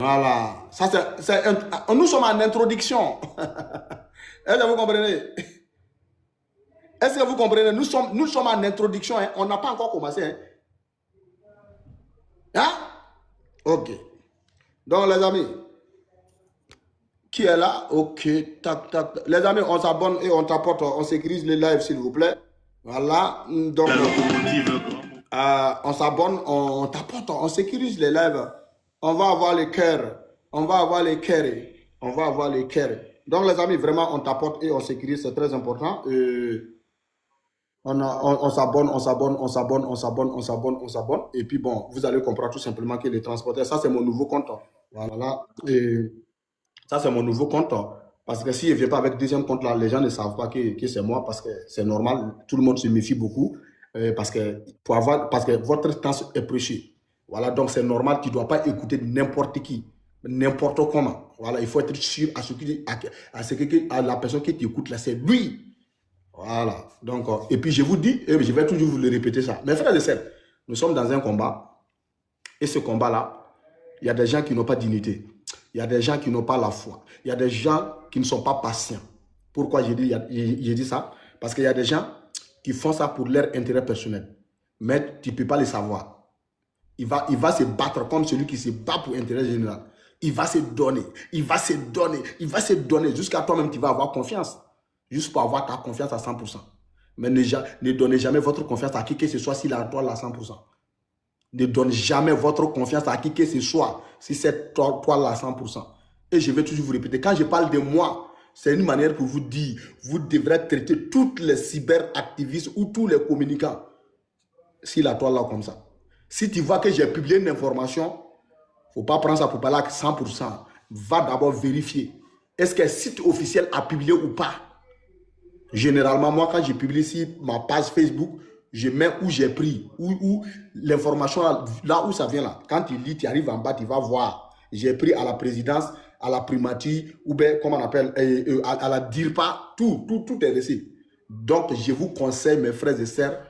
Voilà. Ça, nous sommes en introduction. Est-ce que vous comprenez? Est-ce que vous comprenez? Nous sommes en introduction. Hein? On n'a pas encore commencé. Hein? Hein? Ok. Donc, les amis, qui est là? Ok. Tac, tac. Les amis, on s'abonne et on t'apporte. On sécurise les lives, s'il vous plaît. Voilà. Donc, on s'abonne, on t'apporte, on sécurise les lives. On va avoir les cœurs. On va avoir les cœurs. On va avoir les cœurs. Donc, les amis, vraiment, on t'apporte et on sécurise. C'est très important. On s'abonne, on s'abonne, on s'abonne, on s'abonne, on s'abonne, on s'abonne. Et puis bon, vous allez comprendre tout simplement que les transporteurs, ça c'est mon nouveau compte. Voilà. Et ça c'est mon nouveau compte. Parce que si je ne viens pas avec le deuxième compte là, les gens ne savent pas que c'est moi parce que c'est normal. Tout le monde se méfie beaucoup. Parce que votre temps est précieux. Voilà, donc c'est normal, tu ne dois pas écouter n'importe qui, n'importe comment. Voilà, il faut être sûr à la personne qui t'écoute là, c'est lui. Voilà. Donc, et puis je vous dis, et je vais toujours vous le répéter ça. Mes frères et sœurs, nous sommes dans un combat. Et ce combat-là, il y a des gens qui n'ont pas d'unité. Il y a des gens qui n'ont pas la foi. Il y a des gens qui ne sont pas patients. Pourquoi j'ai dit ça? Parce qu'il y a des gens qui font ça pour leur intérêt personnel. Mais tu ne peux pas le savoir. Il va se battre comme celui qui se bat pour l'intérêt général. Il va se donner. Il va se donner. Il va se donner jusqu'à toi-même, tu vas avoir confiance. Juste pour avoir ta confiance à 100%. Mais ne donnez jamais votre confiance à qui que ce soit s'il a toi à 100%. Ne donnez jamais votre confiance à qui que ce soit si c'est toi à 100%. Et je vais toujours vous répéter, quand je parle de moi, c'est une manière pour vous dire, vous devrez traiter toutes les cyberactivistes ou tous les communicants s'il a toi là comme ça. Si tu vois que j'ai publié une information, il ne faut pas prendre ça pour parler à 100%. Va d'abord vérifier. Est-ce que le site officiel a publié ou pas? Généralement, moi, quand je publie sur ma page Facebook, je mets où j'ai pris, où l'information, là où ça vient là. Quand tu lis, tu arrives en bas, tu vas voir. J'ai pris à la présidence, à la primature, ou bien, comment on appelle, à la DIRPA, tout est récit. Donc, je vous conseille, mes frères et sœurs,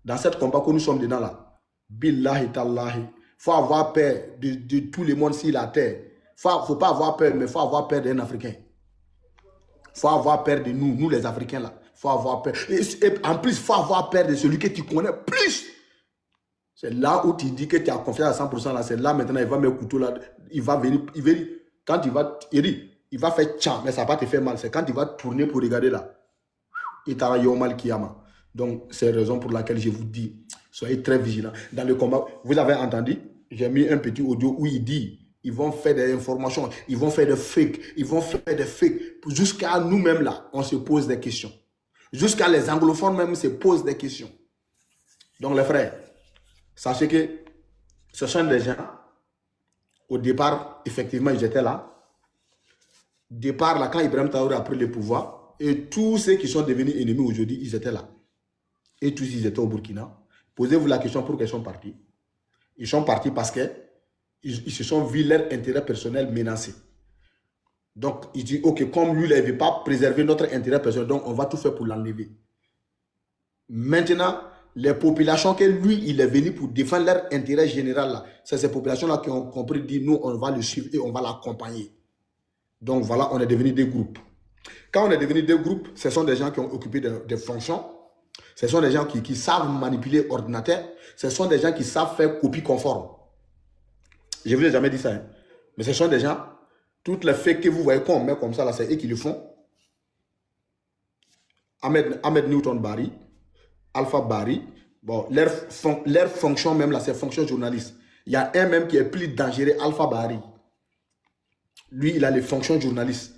dans cette combat que nous sommes dedans là, billahi tallahi, il faut avoir peur de tout le monde sur la terre. Il ne faut pas avoir peur, mais il faut avoir peur d'un Africain. Il faut avoir peur de nous les Africains là. Il faut avoir peur. Et en plus, il faut avoir peur de celui que tu connais plus. C'est là où tu dis que tu as confiance à 100% là. C'est là maintenant, il va mettre le couteau là. Il va venir, quand il va faire tcham, mais ça va pas te faire mal. C'est quand il va tourner pour regarder là. Il t'aura eu mal kiyama. Donc, c'est la raison pour laquelle je vous dis, soyez très vigilants. Dans le combat, vous avez entendu, j'ai mis un petit audio où il dit, ils vont faire des informations, ils vont faire des fakes, ils vont faire des fakes. Jusqu'à nous-mêmes là, on se pose des questions. Jusqu'à les anglophones même se posent des questions. Donc les frères, sachez que ce sont des gens, au départ, effectivement, ils étaient là. Au départ, là, quand Ibrahim Traoré a pris le pouvoir, et tous ceux qui sont devenus ennemis aujourd'hui, ils étaient là. Et tous, ils étaient au Burkina. Posez-vous la question pourquoi ils sont partis. Ils sont partis parce que ils se sont vus leur intérêt personnel menacé. Donc, il dit, ok, comme lui, il ne veut pas préserver notre intérêt personnel, donc on va tout faire pour l'enlever. Maintenant, les populations que lui, il est venu pour défendre leur intérêt général, là, c'est ces populations-là qui ont compris, dit, nous, on va le suivre et on va l'accompagner. Donc, voilà, on est devenu des groupes. Quand on est devenu des groupes, ce sont des gens qui ont occupé des fonctions. Ce sont des gens qui savent manipuler ordinateur. Ce sont des gens qui savent faire copie conforme. Je ne vous ai jamais dit ça. Hein. Mais ce sont des gens, toutes les faits que vous voyez qu'on met comme ça, là, c'est eux qui le font. Ahmed Newton Barry, Alpha Barry, bon, leur fonction même, là, c'est fonction journaliste. Il y a un même qui est plus dangereux, Alpha Barry. Lui, il a les fonctions journalistes.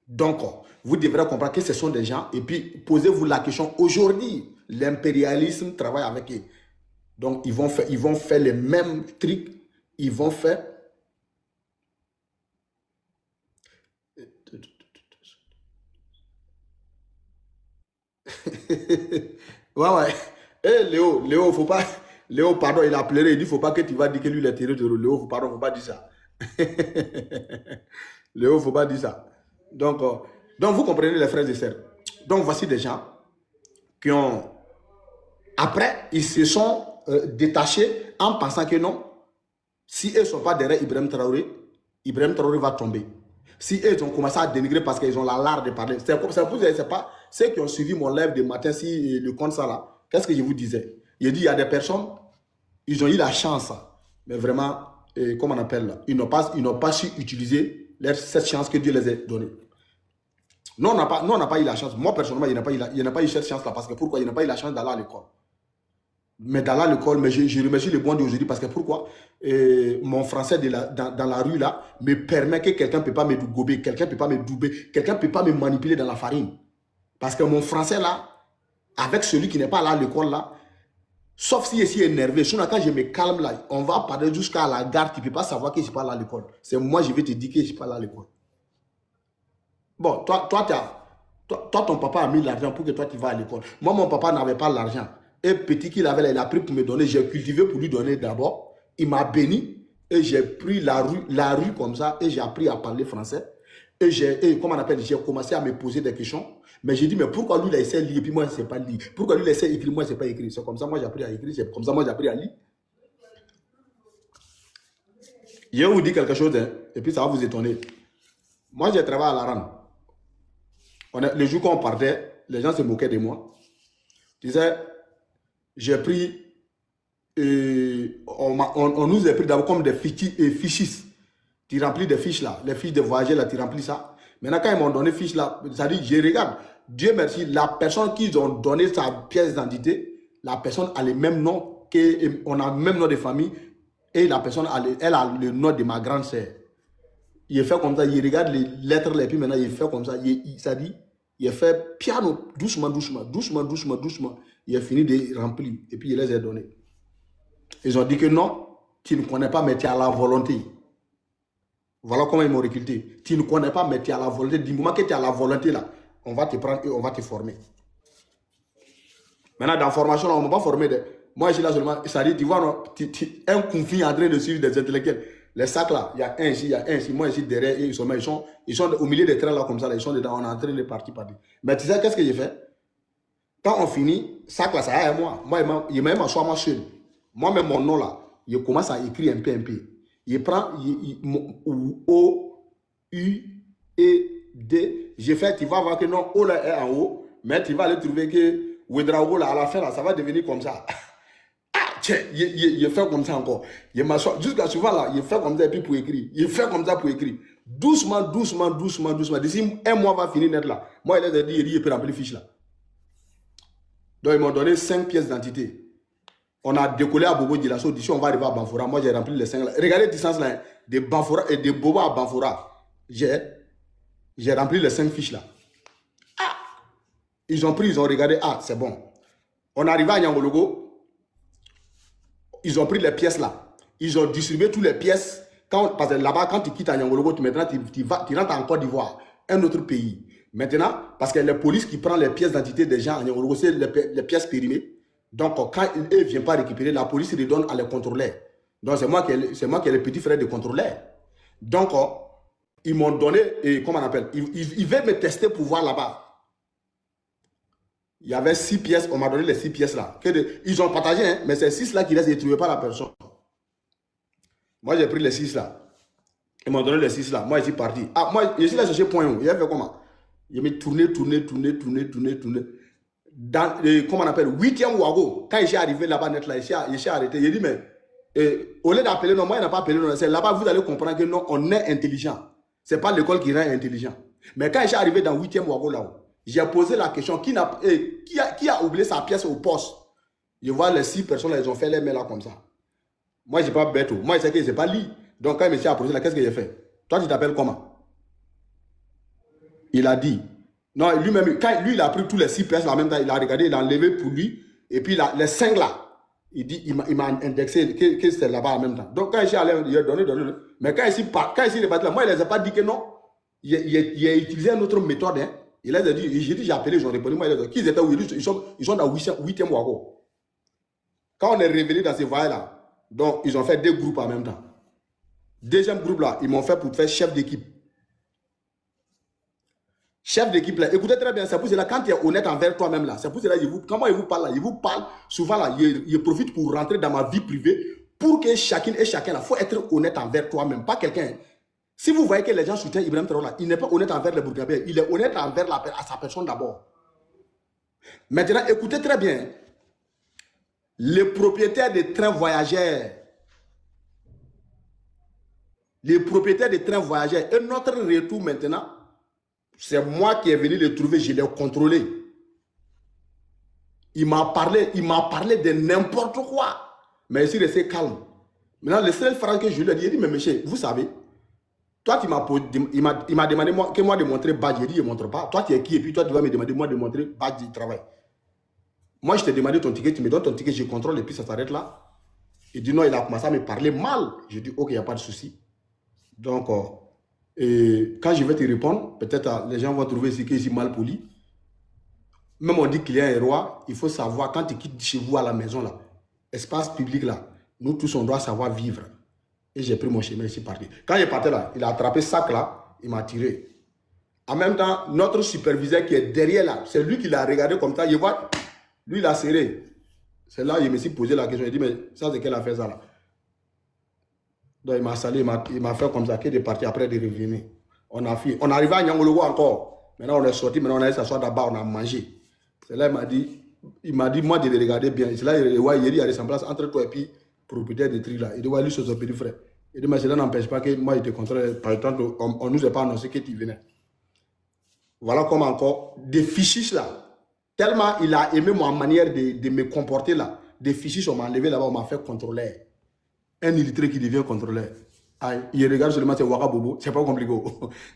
Donc, vous devrez comprendre que ce sont des gens, et puis posez-vous la question, aujourd'hui, l'impérialisme travaille avec eux. Donc, ils vont faire les mêmes trucs, ils vont faire... ouais. Eh, Léo, faut pas... Léo, pardon, il a pleuré, il dit, faut pas que tu vas dire que lui, il est tiré de Léo, pardon, faut pas dire ça. Léo, faut pas dire ça. Donc, vous comprenez les frères et sœurs. Donc, voici des gens qui ont... Après, ils se sont détachés en pensant que non, Si eux ne sont pas derrière Ibrahim Traoré va tomber. Si eux ils ont commencé à dénigrer parce qu'ils ont l'art de parler, c'est pas ceux qui ont suivi mon live de matin, si le compte ça là, qu'est-ce que je vous disais? Il dit il y a des personnes, ils ont eu la chance, mais vraiment, comment on appelle là, ils n'ont pas su utiliser cette chance que Dieu les a donnée. Nous, on n'a pas eu la chance. Moi, personnellement, il n'a pas eu cette chance-là. Parce que pourquoi? Il n'a pas eu la chance d'aller à l'école. Mais d'aller à l'école, mais je remercie le bon Dieu aujourd'hui parce que pourquoi? Mon français dans la rue là me permet que quelqu'un ne peut pas me gober, quelqu'un ne peut pas me doubler, quelqu'un ne peut pas me manipuler dans la farine. Parce que mon français là, avec celui qui n'est pas là à l'école là, sauf s'il est énervé, sinon quand je me calme là, on va parler jusqu'à la gare, tu ne peux pas savoir que je ne suis pas là à l'école. C'est moi, je vais te dire que je ne suis pas là à l'école. Bon, toi, ton papa a mis l'argent pour que toi tu vas à l'école. Moi, mon papa n'avait pas l'argent. Et petit qu'il avait, il a pris pour me donner. J'ai cultivé pour lui donner d'abord. Il m'a béni. Et j'ai pris la rue comme ça. Et j'ai appris à parler français. Et comment on appelle, j'ai commencé à me poser des questions. Mais j'ai dit, mais pourquoi lui, il essaie de lire, et puis moi, je ne sais pas lire. Pourquoi lui, il essaie d'écrire, moi, je ne sais pas écrire. C'est comme ça, moi, j'ai appris à écrire. C'est comme ça, moi, j'ai appris à lire. Je vais vous dire quelque chose, hein, et puis ça va vous étonner. Moi, j'ai travaillé à la RAN. Le jour qu'on partait, les gens se moquaient de moi. Ils disaient, j'ai pris, on nous a pris d'abord comme des fiches. Tu remplis des fiches là, les fiches de voyager là, tu remplis ça. Maintenant, quand ils m'ont donné fiches là, ça dit, je regarde, Dieu merci, la personne qui ont donné sa pièce d'identité, la personne a le même nom, on a le même nom de famille, et la personne, elle a le nom de ma grande sœur. Il fait comme ça, il regarde les lettres, et puis maintenant, il fait comme ça, ça dit, il fait piano, doucement. Il a fini de remplir, et puis il les a donnés. Ils ont dit que non, tu ne connais pas, mais tu as la volonté. Voilà comment ils m'ont recruté. Tu ne connais pas, mais tu as la volonté. Du moment que tu as la volonté, là, on va te prendre et on va te former. Maintenant, dans la formation, là, on ne m'a pas formé. Moi, je suis là seulement, ça dit, tu vois, non, un conflit en train de suivre des intellectuels. Les sacs là, il y a un ici, il y a un ici. Moi, ici, derrière, et ils sont au milieu des trains là, comme ça, là, ils sont dedans, on est en train de partir. Mais tu sais, qu'est-ce que j'ai fait? Quand on finit, sac là, ça y est, moi, il m'a même assis moi seul. Moi-même, mon nom là, je commence à écrire un peu. Il prend O, U, E, D. J'ai fait, tu vas voir que non, O là est en haut, mais tu vas aller trouver que Ouedraogo là, à la fin là, ça va devenir comme ça. Ah, tiens, il fait comme ça encore. Il m'assoit, jusqu'à souvent là, il fait comme ça et puis pour écrire. Il fait comme ça pour écrire. Doucement. D'ici un mois va finir net là. Moi, il a dit, il peut remplir fiche là. Donc, ils m'ont donné 5 pièces d'identité. On a décollé à Bobo Djilasso. D'ici, on va arriver à Banfora. Moi, j'ai rempli les 5 là. Regardez la distance là. De Banfora et de Bobo à Banfora. J'ai rempli les 5 fiches là. Ah! Ils ont pris, ils ont regardé. Ah, c'est bon. On est arrivé à Nyangologo. Ils ont pris les pièces là. Ils ont distribué toutes les pièces. Parce que là-bas, quand tu quittes à Nyangologo, maintenant, tu rentres en Côte d'Ivoire, un autre pays. Maintenant, parce que la police qui prend les pièces d'identité des gens à Nyangologo, c'est les pièces périmées. Donc, quand ils ne viennent pas récupérer, la police les donne à les contrôleurs. Donc, c'est moi qui ai le petit frère de contrôleur. Donc, ils m'ont donné, comment on appelle, ils veulent me tester pour voir là-bas. Il y avait 6 pièces, on m'a donné les 6 pièces là. Ils ont partagé, hein, mais c'est 6 là qui restent, ils ne trouvaient pas la personne. Moi, j'ai pris les 6 là. Ils m'ont donné les 6 là. Moi, je suis parti. Ah, moi, je suis là chercher point où. Il a fait comment? Il m'a tourné. Dans, comment on appelle, 8e Ouago, quand il est arrivé là-bas net là, il s'est arrêté. Il dit, mais au lieu d'appeler, non, moi, il n'a pas appelé, non, c'est là-bas, vous allez comprendre que non, on est intelligent. Ce n'est pas l'école qui rend intelligent. Mais quand il est arrivé dans 8e Ouago là-haut, j'ai posé la question, qui a oublié sa pièce au poste? Je vois les 6 personnes, là, ils ont fait les mains là comme ça. Moi, je n'ai pas bête. Moi, je sais que je n'ai pas lu. Donc, quand il me s'est approché là, qu'est-ce que j'ai fait? Toi, tu t'appelles comment? Il a dit. Non, lui-même, quand lui, il a pris tous les 6 pièces en même temps, il a regardé, il a enlevé pour lui. Et puis, les 5 là, il dit, il m'a indexé que c'était là-bas en même temps. Donc, quand je suis allé, il a donné. Mais quand il est parti là, moi, il ne les a pas dit que non. Il a utilisé une autre méthode. Hein. Il a dit, j'ai appelé, ils ont répondu. Moi, il a dit, qu'ils étaient où? Ils sont dans 8e Ouago. Quand on est revenu dans ces voyages-là, donc, ils ont fait 2 groupes en même temps. Deuxième groupe là, ils m'ont fait pour faire chef d'équipe. Chef d'équipe là, écoutez très bien, c'est pour cela, quand tu es honnête envers toi-même là, c'est pour cela, comment il vous parle là, il vous parle souvent là, il profite pour rentrer dans ma vie privée pour que chacune et chacun, il faut être honnête envers toi-même, pas quelqu'un. Si vous voyez que les gens soutiennent Ibrahim Traoré, il n'est pas honnête envers les Burkinabés, il est honnête envers sa personne d'abord. Maintenant, écoutez très bien. Les propriétaires de trains voyageurs, et notre retour maintenant, c'est moi qui est venu les trouver, je les ai contrôlés. Il m'a parlé de n'importe quoi. Mais il s'est resté calme. Maintenant, le seul phrase que je lui ai dit, il dit, mais monsieur, vous savez, toi, il m'a demandé que moi de montrer badge. J'ai dit, je ne montre pas. Toi, tu es qui? Et puis toi, tu vas me demander moi de montrer badge du travail. Moi, je t'ai demandé ton ticket, tu me donnes ton ticket, je contrôle et puis ça s'arrête là. Il dit non, il a commencé à me parler mal. Je dis, ok, il n'y a pas de souci. Donc, quand je vais te répondre, peut-être les gens vont trouver ici que je suis mal poli. Même on dit client est roi, il faut savoir, quand tu quittes chez vous à la maison, là, espace public, là, nous tous, on doit savoir vivre. Et j'ai pris mon chemin, je suis parti. Quand il est parti là, il a attrapé ce sac là, il m'a tiré. En même temps, notre superviseur qui est derrière là, c'est lui qui l'a regardé comme ça, il voit, lui il a serré. C'est là que je me suis posé la question, il dit, mais ça c'est quelle affaire ça là? Donc il m'a salé, il m'a fait comme ça, qu'il est parti après de revenir. On est arrivé à Nyangologo encore. Maintenant on est sorti, maintenant on est allé s'asseoir d'abord, on a mangé. C'est là il m'a dit, moi de les regarder bien. C'est là il y a des semblances entre toi et puis propriétaire de tri là. Il dit, ouais, lui c'est son petit frère. Il dit, mais cela n'empêche pas que moi je te contrôle. Par exemple, on ne nous a pas annoncé que tu venais. Voilà comme encore des fichiers là. Tellement il a aimé ma manière de me comporter là. Des fichiers, on m'a enlevé là-bas, on m'a fait contrôler. Un illettré qui devient contrôleur. Il regarde seulement, c'est Ouaga Bobo, c'est pas compliqué.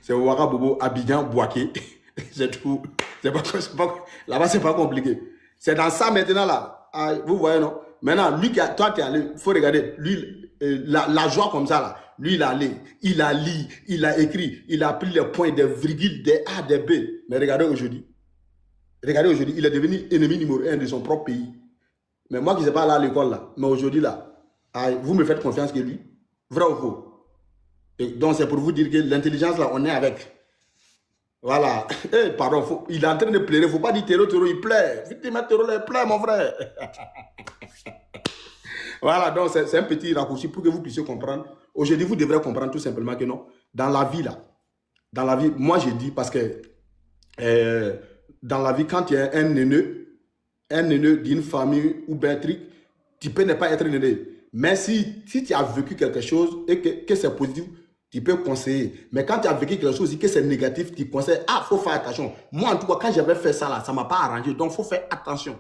C'est Ouaga Bobo, Abidjan, Bouaké. C'est tout. Là-bas, c'est pas compliqué. C'est dans ça maintenant là. Vous voyez, non? Maintenant, lui, toi, tu es allé, il faut regarder. Lui, la joie comme ça là. Lui, il est allé, il a lu, il a écrit, il a pris les points, des virgules, des A, des B. Mais regardez aujourd'hui. Regardez aujourd'hui, il est devenu ennemi numéro 1 de son propre pays. Mais moi qui ne sais pas aller à l'école là, mais aujourd'hui là, vous me faites confiance que lui, vrai ou faux? Et donc c'est pour vous dire que l'intelligence là, on est avec. Voilà. Pardon, il est en train de pleurer, il ne faut pas dire terreau, il pleure. Vite, terreau, il pleure, mon frère. Voilà, donc c'est un petit raccourci pour que vous puissiez comprendre. Aujourd'hui, vous devrez comprendre tout simplement que non, dans la vie là, moi j'ai dit parce que dans la vie, quand tu es un aîneux d'une famille ou d'un truc, tu peux ne pas être aîné. Mais si tu as vécu quelque chose et que c'est positif, tu peux conseiller. Mais quand tu as vécu quelque chose et que c'est négatif, tu conseilles, il faut faire attention. Moi, en tout cas, quand j'avais fait ça là, ça ne m'a pas arrangé. Donc, il faut faire attention.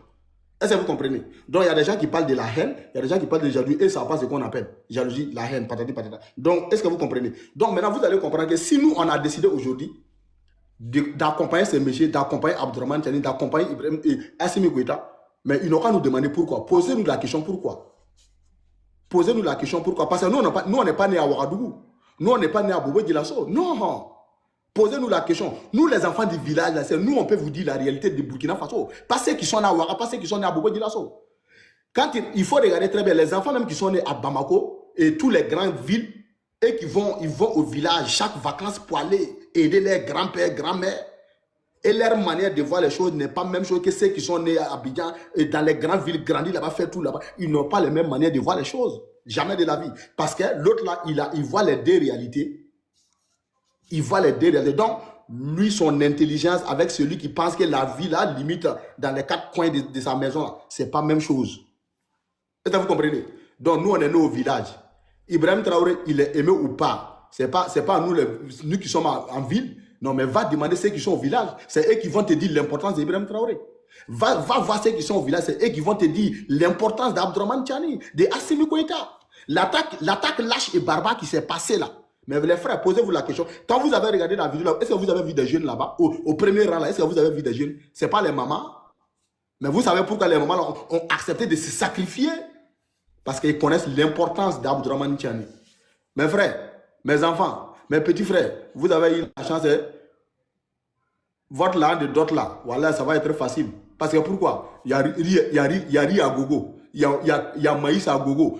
Est-ce que vous comprenez? Donc, il y a des gens qui parlent de la haine, il y a des gens qui parlent de jalousie, et ça passe ce qu'on appelle jalousie, la haine, patati patata. Donc, est-ce que vous comprenez? Donc, maintenant, vous allez comprendre que si nous, on a décidé aujourd'hui d'accompagner ces messieurs, d'accompagner Abdourahmane Tiani, d'accompagner Ibrahim et Assimi Goïta, mais ils n'ont qu'à nous demander pourquoi. Posez-nous la question pourquoi. Posez-nous la question pourquoi. Parce que nous, on n'est pas nés à Ouagadougou. Nous, on n'est pas nés à Bobo Djilasso. Non. Posez-nous la question. Nous, les enfants du village, nous, on peut vous dire la réalité de Burkina Faso. Pas ceux qui sont nés à Ouagadougou, pas ceux qui sont nés à Bobo Djilasso. Quand il faut regarder très bien, les enfants même qui sont nés à Bamako et toutes les grandes villes, et qui vont au village chaque vacances pour aller aider leurs grands-pères, grands-mères. Et leur manière de voir les choses n'est pas la même chose que ceux qui sont nés à Abidjan et dans les grandes villes, grandis là-bas, fait tout là-bas. Ils n'ont pas les mêmes manières de voir les choses. Jamais de la vie. Parce que l'autre là, il voit les deux réalités. Il voit les deux réalités. Donc, lui, son intelligence avec celui qui pense que la vie là, limite dans les quatre coins de sa maison, c'est pas la même chose. Est-ce que vous comprenez? Donc, nous, on est nés au village. Ibrahim Traoré, il est aimé ou pas. Ce n'est pas nous qui sommes en ville. Non, mais va demander ceux qui sont au village. C'est eux qui vont te dire l'importance d'Ibrahim Traoré. Va voir ceux qui sont au village. C'est eux qui vont te dire l'importance d'Abdourahmane Tiani, de Assimi Goïta. L'attaque lâche et barbare qui s'est passée là. Mais les frères, posez-vous la question. Quand vous avez regardé la vidéo, est-ce que vous avez vu des jeunes là-bas, au premier rang là, est-ce que vous avez vu des jeunes? Ce n'est pas les mamans. Mais vous savez pourquoi les mamans là, ont accepté de se sacrifier? Parce qu'ils connaissent l'importance d'Abdourahmane Tiani. Mes frères, mes enfants, mes petits frères, vous avez eu la chance, votre là, de d'autres là, voilà, ça va être facile. Parce que pourquoi? Il y a riz à gogo, il y a maïs à gogo.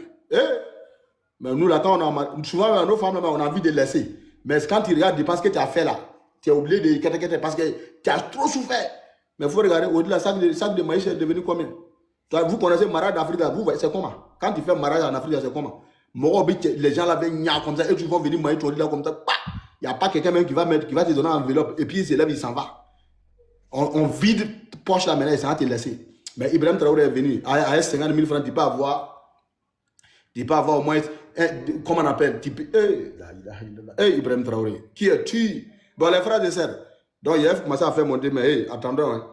Mais nous là, quand souvent nos femmes, on a envie de laisser. Mais quand tu regardes, parce que tu as fait là, tu es oublié de parce que tu as trop souffert. Mais il faut regarder, au-delà, sac de maïs est devenu combien? Vous connaissez Mara d'Afrique, vous voyez, c'est comment? Quand tu fais un mariage en Afrique, c'est comment? Les gens là viennent comme ça et tu vas venir marier ton là comme ça. Il n'y a pas quelqu'un même qui va te donner une enveloppe et puis il se lève, il s'en va. On vide poche là maintenant et ça va te laisser. Mais Ibrahim Traoré est venu. À 50 000 francs, tu peux avoir au moins, comment on appelle? Ibrahim Traoré. Qui es-tu? Bon, les frères et sœurs. Donc, il a commencé à faire monter, mais attendons. Hein.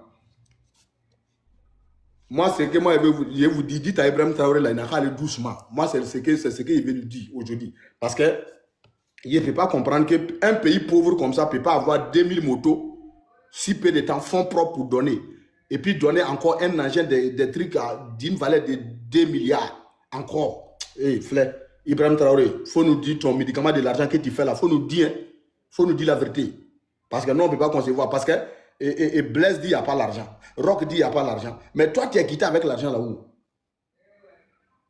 Moi, c'est que moi, je vous dis, dites à Ibrahim Traoré, là, il n'a qu'à aller doucement. Moi, c'est ce qu'il veut nous dire aujourd'hui. Parce que il ne peut pas comprendre qu'un pays pauvre comme ça ne peut pas avoir 2000 motos, si peu de temps, fonds propres pour donner. Et puis donner encore un engin des trucs d'une valeur de 2 milliards. Encore. Frère, Ibrahim Traoré, il faut nous dire ton médicament de l'argent que tu fais là. Il faut nous dire la vérité. Parce que nous, on ne peut pas concevoir. Parce que Blaise dit qu'il n'y a pas l'argent. Rock dit qu'il n'y a pas l'argent. Mais toi, tu es quitté avec l'argent là-haut.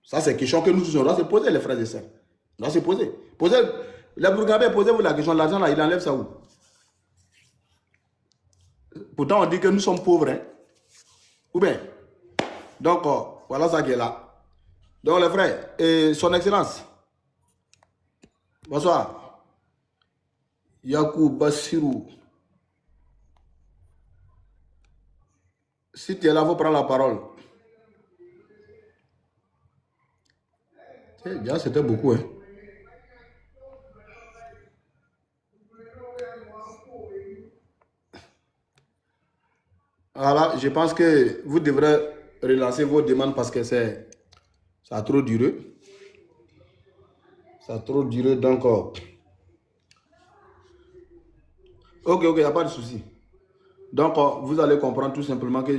Ça, c'est une question que nous tous, on doit se poser, les frères et sœurs. On doit se poser. Les Burkinabés, posez-vous la question, l'argent là, il enlève ça où? Pourtant, on dit que nous sommes pauvres. Hein? Ou bien? Donc, voilà ça qui est là. Donc, les frères, son excellence. Bonsoir. Yakou Bassirou. Si tu es là, il faut prendre la parole. Déjà, c'était beaucoup. Hein? Voilà, je pense que vous devrez relancer vos demandes parce que ça a trop duré. Ça a trop duré, donc... Ok, il n'y a pas de souci. Donc, vous allez comprendre tout simplement que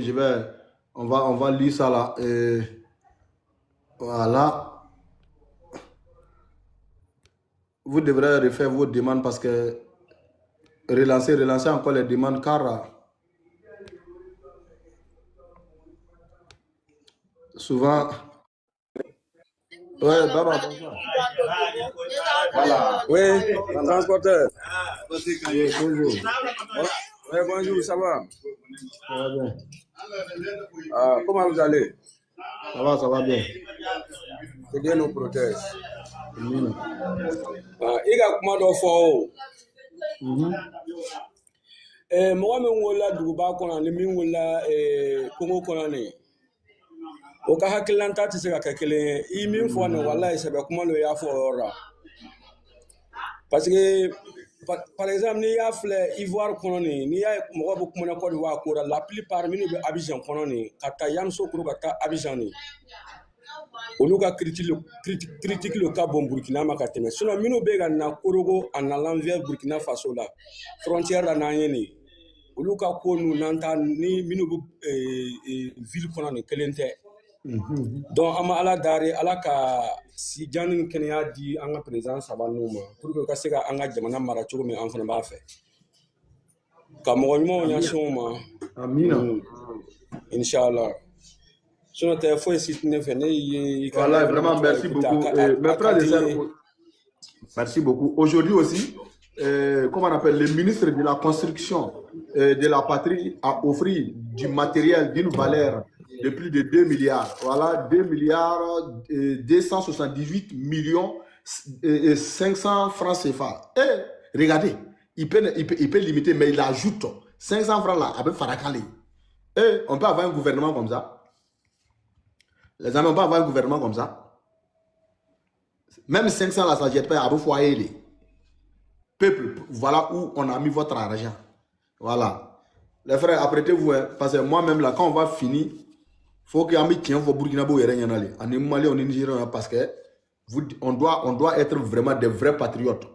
on va lire ça là. Voilà. Vous devrez refaire vos demandes parce que relancer encore les demandes car souvent... Ouais, Baba, bonsoir. Voilà. Oui, transporteur. Oui, bonjour. Oui, bonjour, ça va? Ça va bien. Comment vous allez? Ça va bien. Que Dieu nous protège. Amen. Il y a comment de fois? Moi, je suis Duba Konani, je suis Congo Konani. O ka hakilanta ti se ka kɛ kelen ye I min fɔ nin wallahi sɛbɛ kuma lo y'a fɔ o yɔrɔ la parce que par exemple n'i y'a filɛ Ivoire kɔnɔ nin n'i y'a ye mɔgɔ bɛ kuma na Côte d'Ivoire ko la la plupart minnu bɛ Abidjan kɔnɔ nin ka taa Yamoussoukro ka taa Abidjan nin olu ka critique le ka bon Burkina ma ka tɛmɛ sinon minnu bɛ ka na Korogo en allant vers Burkina Faso la frontière la n'an ye nin olu ka ko n'u n'an ta ni minnu bɛ ville kɔnɔ nin kelen tɛ. Donc, ama ala dari ala ka si janni kɛnɛya di an ka président saba ninnu ma pour que ka se ka an ka jamana mara cogo min an fana b'a fɛ ka mɔgɔ ɲumanw ɲɛsin u ma amina inchallah sinon tɛ foyi si ne fɛ ne ye voilà vraiment merci beaucoup mes frères et sœurs merci beaucoup aujourd'hui aussi comment on appelle le ministre de la construction de la patrie a offert du matériel d'une valeur de plus de 2 milliards. Voilà, 2 milliards 278 millions 500 francs CFA. Et regardez, il peut limiter, mais il ajoute 500 francs là, avec Farakali. Et on peut avoir un gouvernement comme ça. Les amis, on peut avoir un gouvernement comme ça. Même 500 là, ça ne jette pas à vos foyers. Peuple, voilà où on a mis votre argent. Voilà. Les frères, apprêtez-vous, hein, parce que moi-même là, quand on va finir, faut que Ami tient vos Burkinabés et rien aller. En Mali, on est Nigérien parce que on doit être vraiment des vrais patriotes.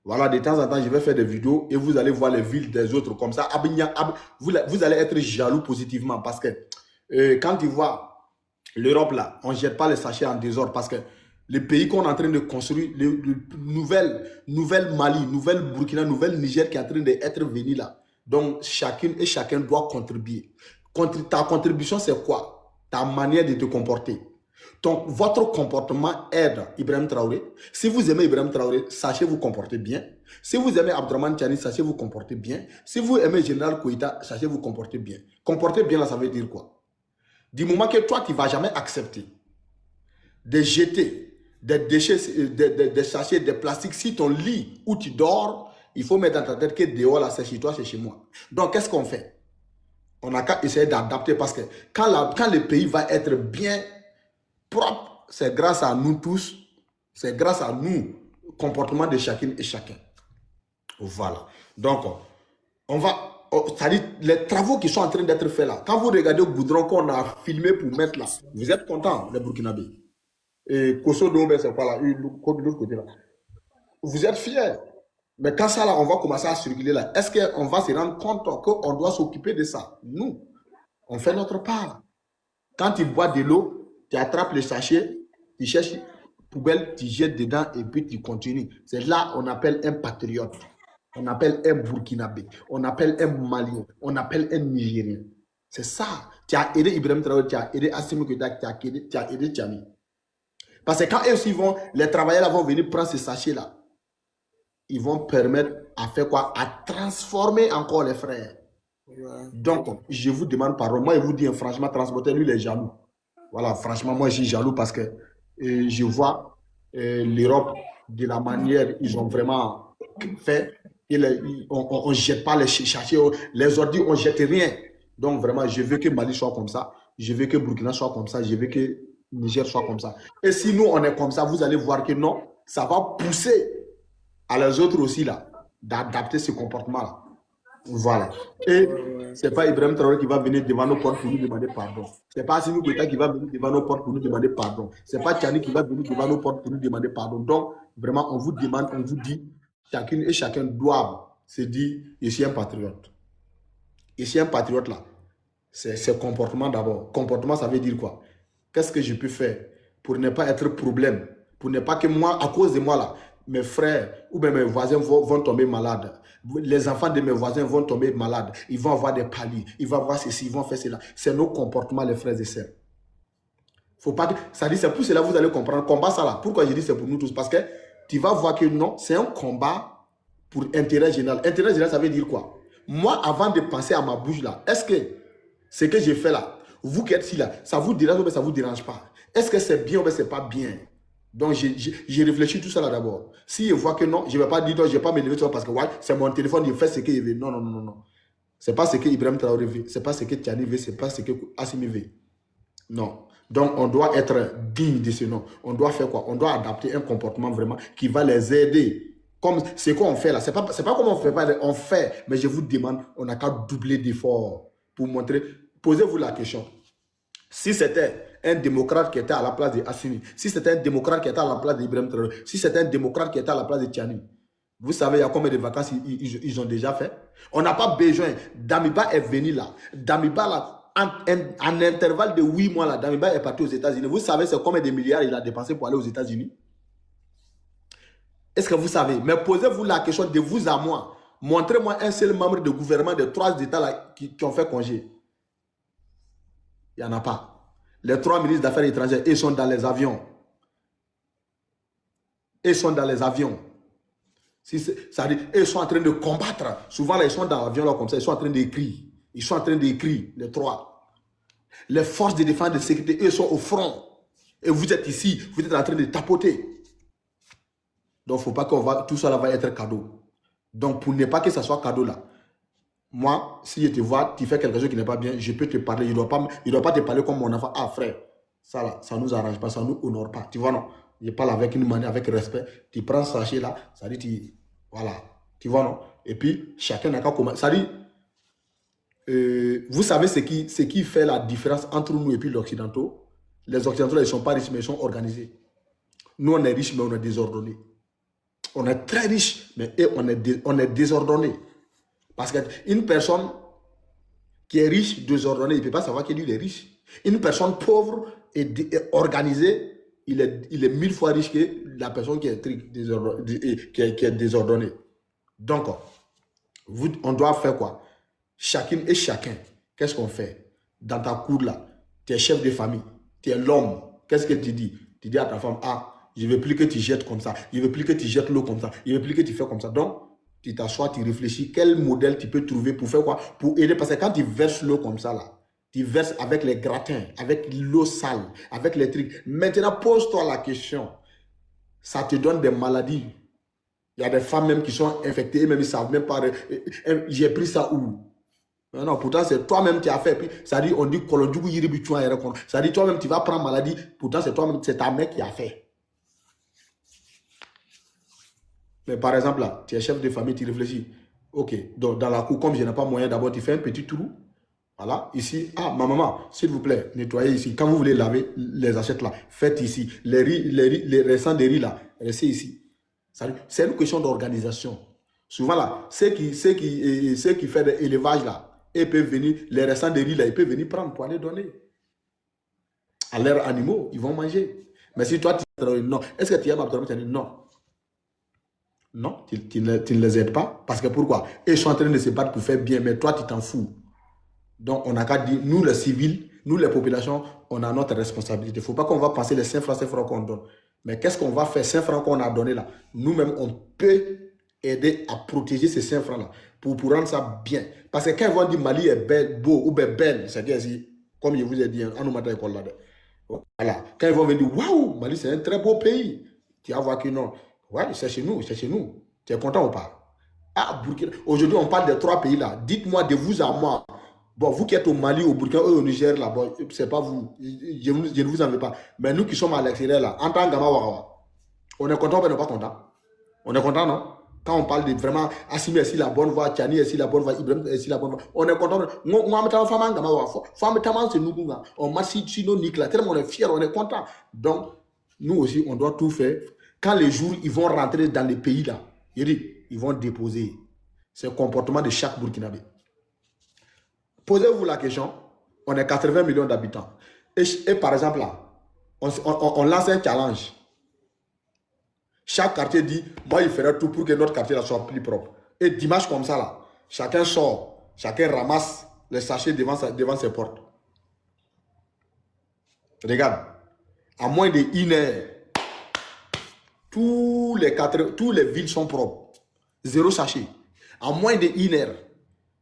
Voilà, de temps en temps, je vais faire des vidéos et vous allez voir les villes des autres comme ça. Vous allez être jaloux positivement parce que quand tu vois l'Europe là, on ne jette pas les sachets en désordre parce que les pays qu'on est en train de construire, nouvelle Mali, nouvelle Burkina, nouvelle Niger qui est en train d'être venu là. Donc, chacune et chacun doit contribuer. Ta contribution, c'est quoi? Ta manière de te comporter. Donc, votre comportement aide Ibrahim Traoré. Si vous aimez Ibrahim Traoré, sachez vous comporter bien. Si vous aimez Abdourahmane Tiani, sachez vous comporter bien. Si vous aimez Général Koïta, sachez vous comporter bien. Comporter bien, là, ça veut dire quoi? Du moment que toi, tu ne vas jamais accepter de jeter des déchets, des sachets, des plastiques. Si ton lit où tu dors, il faut mettre dans ta tête que dehors, là, c'est chez toi, c'est chez moi. Donc, qu'est-ce qu'on fait? On n'a qu'à essayer d'adapter parce que quand le pays va être bien propre, c'est grâce à nous tous, c'est grâce à nous, comportement de chacune et chacun. Voilà. Donc, on va, c'est-à-dire les travaux qui sont en train d'être faits là, quand vous regardez le goudron qu'on a filmé pour mettre là, vous êtes contents, les Burkinabés. Et Koso Dombe, c'est quoi là, de l'autre côté là. Vous êtes fiers. Mais quand ça là, on va commencer à circuler là, est-ce qu'on va se rendre compte qu'on doit s'occuper de ça? Nous, on fait notre part. Quand tu bois de l'eau, tu attrapes les sachets, tu cherches poubelle, tu jettes dedans et puis tu continues. C'est là qu'on appelle un patriote. On appelle un Burkinabé. On appelle un Malien. On appelle un Nigérien. C'est ça. Tu as aidé Ibrahim Traoré, tu as aidé Assimi Goïta, tu as aidé Tchami. Parce que quand eux aussi vont, les travailleurs là vont venir prendre ces sachets là, ils vont permettre à faire quoi? À transformer encore les frères. Ouais. Donc, je vous demande pardon. Moi, je vous dis franchement, transporter, lui, il est jaloux. Voilà, franchement, moi, je suis jaloux parce que je vois l'Europe de la manière ils ont vraiment fait. On ne jette pas les sachets, les ordi, on ne jette rien. Donc, vraiment, je veux que Mali soit comme ça. Je veux que Burkina soit comme ça. Je veux que Niger soit comme ça. Et si nous, on est comme ça, vous allez voir que non, ça va pousser à les autres aussi là, d'adapter ce comportement-là. Voilà. Et ce n'est pas Ibrahim Traoré qui va venir devant nos portes pour nous demander pardon. Ce n'est pas Assimi Goïta qui va venir devant nos portes pour nous demander pardon. Ce n'est pas Tchani qui va venir devant nos portes pour nous demander pardon. Donc, vraiment, on vous demande, on vous dit, chacune et chacun doit se dire, je suis un patriote. Je suis un patriote là. C'est comportement d'abord. Comportement, ça veut dire quoi? Qu'est-ce que je peux faire pour ne pas être problème? Pour ne pas que moi, à cause de moi là, mes frères ou bien mes voisins vont tomber malades. Les enfants de mes voisins vont tomber malades. Ils vont avoir des paludismes. Ils vont avoir ceci, ils vont faire cela. C'est nos comportements, les frères et sœurs. Faut pas que... Ça dit, c'est pour cela que vous allez comprendre. Combat ça là. Pourquoi je dis c'est pour nous tous? Parce que tu vas voir que non, c'est un combat pour intérêt général. Intérêt général, ça veut dire quoi? Moi, avant de passer à ma bouche là, est-ce que ce que j'ai fait là, vous qui êtes ici là, ça vous dérange ou bien ça ne vous dérange pas? Est-ce que c'est bien ou bien c'est pas bien? Donc, j'ai réfléchi tout ça là d'abord. Si je vois que non, je ne vais pas dire non, je ne vais pas me lever parce que ouais, c'est mon téléphone, il fait ce qu'il veut. Non, non, non, non. Ce n'est pas ce que Ibrahim Traoré veut. Ce n'est pas ce que Tchani veut. Ce n'est pas ce que Assimi veut. Non. Donc, on doit être digne de ce nom. On doit faire quoi? On doit adapter un comportement vraiment qui va les aider. Comme ce qu'on fait là. Ce n'est pas comme on fait, on fait. Mais je vous demande, on n'a qu'à doubler d'efforts pour montrer. Posez-vous la question. Si c'était un démocrate qui était à la place de Assimi, si c'était un démocrate qui était à la place d'Ibrahim Traoré, si c'était un démocrate qui était à la place de Tchani, vous savez, il y a combien de vacances ils ont déjà fait? On n'a pas besoin. Damiba est venu là. Damiba là, en intervalle de 8 mois là, Damiba est parti aux États-Unis. Vous savez, c'est combien de milliards il a dépensé pour aller aux États-Unis? Est-ce que vous savez? Mais posez-vous la question de vous à moi. Montrez-moi un seul membre de gouvernement de 3 États là, qui ont fait congé. Il n'y en a pas. Les 3 ministres d'Affaires étrangères, ils sont dans les avions. Ils sont dans les avions. Ça dit, ils sont en train de combattre. Souvent, là, ils sont dans l'avion là comme ça, ils sont en train d'écrire. Ils sont en train d'écrire, les 3. Les forces de défense et de sécurité, ils sont au front. Et vous êtes ici, vous êtes en train de tapoter. Donc, il ne faut pas que tout ça là va être cadeau. Donc, pour ne pas que ça soit cadeau là, moi, si je te vois, tu fais quelque chose qui n'est pas bien, je peux te parler. Il ne doit pas te parler comme mon enfant. Ah frère, ça là, ça ne nous arrange pas, ça ne nous honore pas. Tu vois non? Je parle avec une manière, avec respect. Tu prends ce sachet là, ça dit, voilà. Tu vois non? Et puis, chacun n'a qu'à commencer. Ça dit, vous savez ce qui fait la différence entre nous et puis les Occidentaux? Les Occidentaux, ils ne sont pas riches, mais ils sont organisés. Nous, on est riches, mais on est désordonnés. On est très riches, mais on est désordonnés. Parce qu'une personne qui est riche, désordonnée, il ne peut pas savoir qu'il est riche. Une personne pauvre et organisée, il est 1000 fois riche que la personne qui est désordonnée. Donc, on doit faire quoi? Chacune et chacun, qu'est-ce qu'on fait? Dans ta cour là, tu es chef de famille, tu es l'homme. Qu'est-ce que tu dis? Tu dis à ta femme, ah, je ne veux plus que tu jettes comme ça, je ne veux plus que tu jettes l'eau comme ça, je ne veux plus que tu fais comme ça. Donc, tu t'assois, tu réfléchis, quel modèle tu peux trouver pour faire quoi? Pour aider. Parce que quand tu verses l'eau comme ça, là, Tu verses avec les gratins, avec l'eau sale, avec les trucs. Maintenant, pose-toi la question. Ça te donne des maladies. Il y a des femmes même qui sont infectées, même ils ne savent même pas. J'ai pris ça où? Non, pourtant, c'est toi-même qui as fait. Puis, ça dit, on dit, ça dit, toi-même, tu vas prendre maladie. Pourtant, c'est toi-même, c'est ta mère qui a fait. Mais par exemple, là, tu es chef de famille, tu réfléchis. Ok, donc dans la cour, comme je n'ai pas moyen, d'abord, tu fais un petit trou. Voilà, ici, ah, ma maman, s'il vous plaît, nettoyez ici. Quand vous voulez laver les assiettes là, faites ici. Les restants de riz là, restez ici. C'est une question d'organisation. Souvent là, ceux qui font de l'élevage là, ils peuvent venir, les restants de riz là, ils peuvent venir prendre pour aller donner à leurs animaux, ils vont manger. Mais si toi, tu dis non, est-ce que tu aimes absolument? Tu dis non. Non, tu ne les aides pas. Parce que pourquoi? Ils sont en train de se battre pour faire bien, mais toi, tu t'en fous. Donc, on n'a qu'à dire, nous les civils, nous les populations, on a notre responsabilité. Il ne faut pas qu'on va passer les 5 francs qu'on donne. Mais qu'est-ce qu'on va faire, 5 francs qu'on a donné là? Nous-mêmes, on peut aider à protéger ces 5 francs là pour rendre ça bien. Parce que quand ils vont dire Mali est belle, beau ou belle, c'est-à-dire, comme je vous ai dit, en nous mettant école là. Voilà. Quand ils vont venir, waouh, Mali c'est un très beau pays. Tu vas voir que non. Ouais, c'est chez nous, c'est chez nous. Tu es content ou pas? Ah, Burkina. Aujourd'hui, on parle des 3 pays là. Dites-moi de vous à moi. Bon, vous qui êtes au Mali, au Burkina, au Niger, là, bon, c'est pas vous. Je ne vous en veux pas. Mais nous qui sommes à l'extérieur, là, en tant qu'Amawa, on est content ou on n'est pas content? On est content, non? Quand on parle de vraiment Assimi est la bonne voie, Tchani est la bonne voie, Ibrahim est la bonne voie, on est content. On marche sur nos niques là, tellement on est fiers, on est content. Donc, nous aussi, on doit tout faire. Quand les jours, ils vont rentrer dans les pays là, ils vont déposer. C'est le comportement de chaque Burkinabé. Posez-vous la question, on est 80 millions d'habitants. Et par exemple là, on lance un challenge. Chaque quartier dit, moi, il ferait tout pour que notre quartier là soit plus propre. Et dimanche comme ça, là, chacun sort, chacun ramasse les sachets devant ses portes. Regarde, à moins d'1 heure, tous les villes sont propres. 0 sachet. À moins d'1 heure.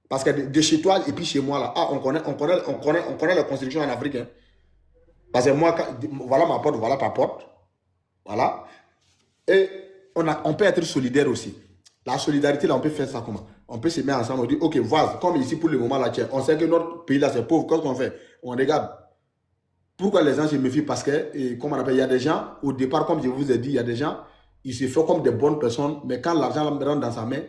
Parce que de chez toi et puis chez moi, là, on connaît la construction en Afrique. Hein. Parce que moi, voilà ma porte, voilà ta porte. Voilà. Et on peut être solidaire aussi. La solidarité, là, on peut faire ça comment? On peut se mettre ensemble, on dit, ok, voilà, comme ici pour le moment, là, tiens, on sait que notre pays, là, c'est pauvre. Qu'est-ce qu'on fait? On regarde. Pourquoi les gens se méfient? Parce que, comme on appelle, il y a des gens, au départ, comme je vous ai dit, il y a des gens, ils se font comme des bonnes personnes, mais quand l'argent rentre dans sa main,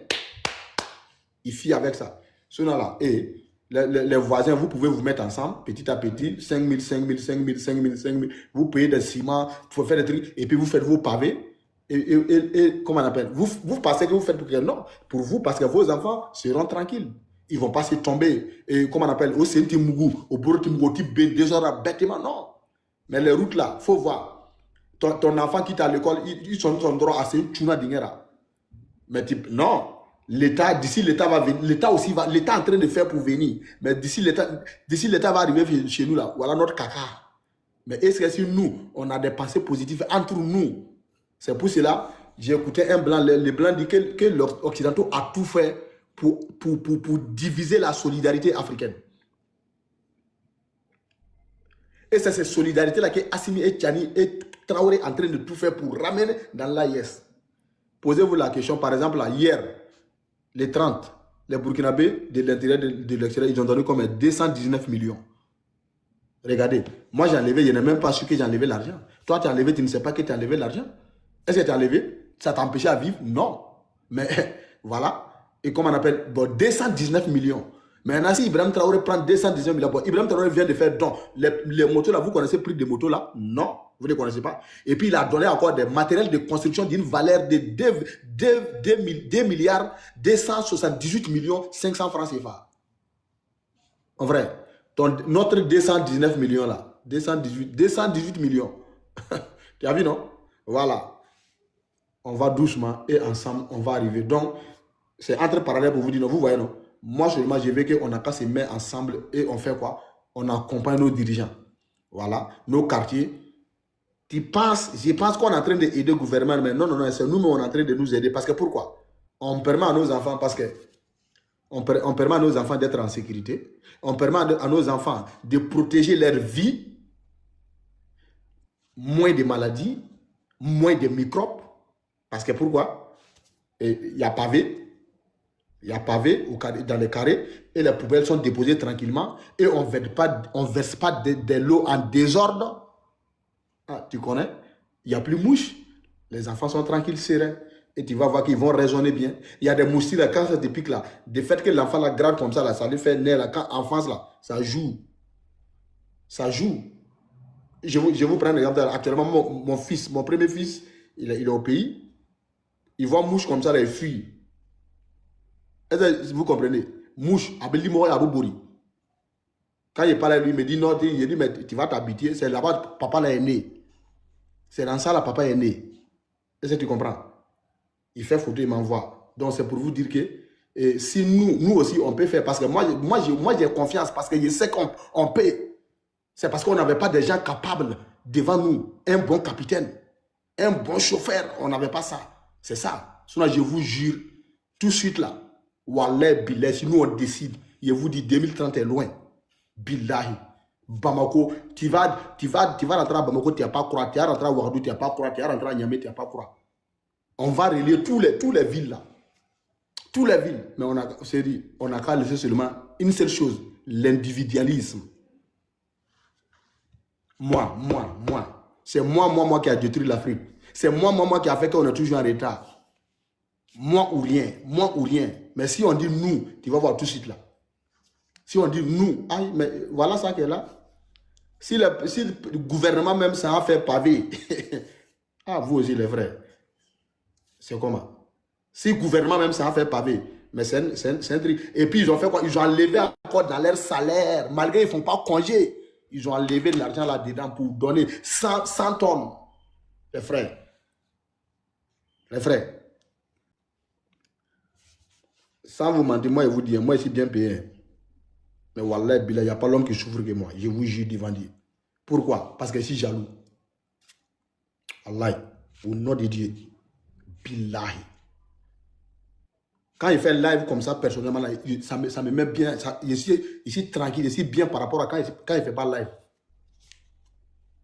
ils fuient avec ça. Sinon, là, et les voisins, vous pouvez vous mettre ensemble, petit à petit, 5 000, 5 000, 5 000, 5 000, 5 000, vous payez des ciments, pour faire des trucs, et puis vous faites vos pavés. Et comment on appelle? Vous pensez que vous faites pour que non, pour vous, parce que vos enfants seront tranquilles. Ils ne vont pas se tomber. Et comment on appelle? Au Sentimugu, au Borotimugu, déjà bêtement, non. Mais les routes là, il faut voir. Ton enfant qui est à l'école, ils sont droit à ce tuna d'ingera. Mais non. L'État, d'ici l'État va venir, l'État aussi va, l'État est en train de faire pour venir. Mais d'ici l'État va arriver chez nous là, voilà notre caca. Mais est-ce que si nous, on a des pensées positives entre nous? C'est pour cela, j'ai écouté un blanc, les blancs disent que les Occidentaux a tout fait pour diviser la solidarité africaine. Et c'est cette solidarité-là que Assimi et Tchani et Traoré sont en train de tout faire pour ramener dans l'AIS. Posez-vous la question, par exemple, là, hier, les 30, les Burkinabés de l'intérieur de l'extérieur, ils ont donné comme 219 millions. Regardez, moi j'ai enlevé, je n'ai même pas su que j'ai enlevé l'argent. Toi, tu as enlevé, tu ne sais pas que tu as enlevé l'argent. Est-ce que tu as enlevé? Ça t'a empêché à vivre? Non. Mais voilà. Et comme on appelle, bon, 219 millions. Maintenant, si Ibrahim Traoré prend 219 millions, bon, Ibrahim Traoré vient de faire don. Les motos là, vous connaissez le prix des motos là? Non, vous ne les connaissez pas. Et puis il a donné encore des matériels de construction d'une valeur de 2 milliards 278 millions 500 francs CFA. En vrai, notre 219 millions là, 218 millions. Tu as vu, non? Voilà. On va doucement et ensemble, on va arriver. Donc, c'est entre parallèles pour vous dire, non, vous voyez, non? Moi, seulement, je veux qu'on a qu'à se mettre ensemble et on fait quoi? On accompagne nos dirigeants. Voilà, nos quartiers. Je pense qu'on est en train d'aider le gouvernement, mais non, c'est nous-mêmes, on est en train de nous aider. Parce que pourquoi? On permet à nos enfants, parce que On permet à nos enfants d'être en sécurité. On permet à nos enfants de protéger leur vie. Moins de maladies, moins de microbes. Parce que pourquoi? Il y a pavé. Il y a pavé dans les carrés et les poubelles sont déposées tranquillement et on ne verse pas de l'eau en désordre. Ah, tu connais? Il n'y a plus mouche. Les enfants sont tranquilles, sereins. Et tu vas voir qu'ils vont raisonner bien. Il y a des moustiques là, quand ça te pique là, le fait que l'enfant la grade comme ça, là, ça lui fait naître là, quand en France là, ça joue. Ça joue. Je vous prends un exemple. Actuellement, mon premier fils, il est au pays. Il voit mouche comme ça, là, il fuit. Est-ce que vous comprenez? Mouche, quand il parle à lui, il me dit non, il dit, mais tu vas t'habituer. C'est là-bas, papa là est né. C'est dans ça, là, papa est né. Est-ce que tu comprends? Il fait photo, il m'envoie. Donc, c'est pour vous dire que si nous aussi, on peut faire. Parce que moi j'ai confiance. Parce que je sais qu'on peut. C'est parce qu'on n'avait pas des gens capables devant nous. Un bon capitaine, un bon chauffeur. On n'avait pas ça. C'est ça. Sinon, je vous jure, tout de suite là, Wallah, Billah, si nous on décide, je vous dis 2030 est loin. Billahi. Bamako, tu vas rentrer à Bamako, tu n'as pas croire. Tu vas rentrer à Ouagadougou, tu n'as pas croire. Tu vas rentrer à Niamey, tu n'as pas croire. On va relier tous les villes là. Toutes les villes. Mais on a qu'à laisser seulement une seule chose, l'individualisme. Moi. C'est moi qui a détruit l'Afrique. C'est moi qui a fait qu'on est toujours en retard. Moi ou rien. Mais si on dit nous, tu vas voir tout de suite là. Si on dit nous, mais voilà ça qui est là. Si le gouvernement même ça a fait pavé, vous aussi les frères. C'est comment? Si le gouvernement même ça a fait pavé, mais c'est un truc. Et puis ils ont fait quoi? Ils ont enlevé encore dans leur salaire, malgré qu'ils ne font pas congé. Ils ont enlevé de l'argent là-dedans pour donner 100 tonnes. Les frères. Sans vous mentir, moi je vous dis, moi je suis bien payé. Mais wallah, il n'y a pas l'homme qui souffre que moi. Je vous jure devant Dieu. Pourquoi? Parce que je suis jaloux. Allah, au nom de Dieu. Billahi. Quand il fait live comme ça, personnellement, là, ça me met bien. Je suis tranquille, je suis bien par rapport à quand il ne fait pas live.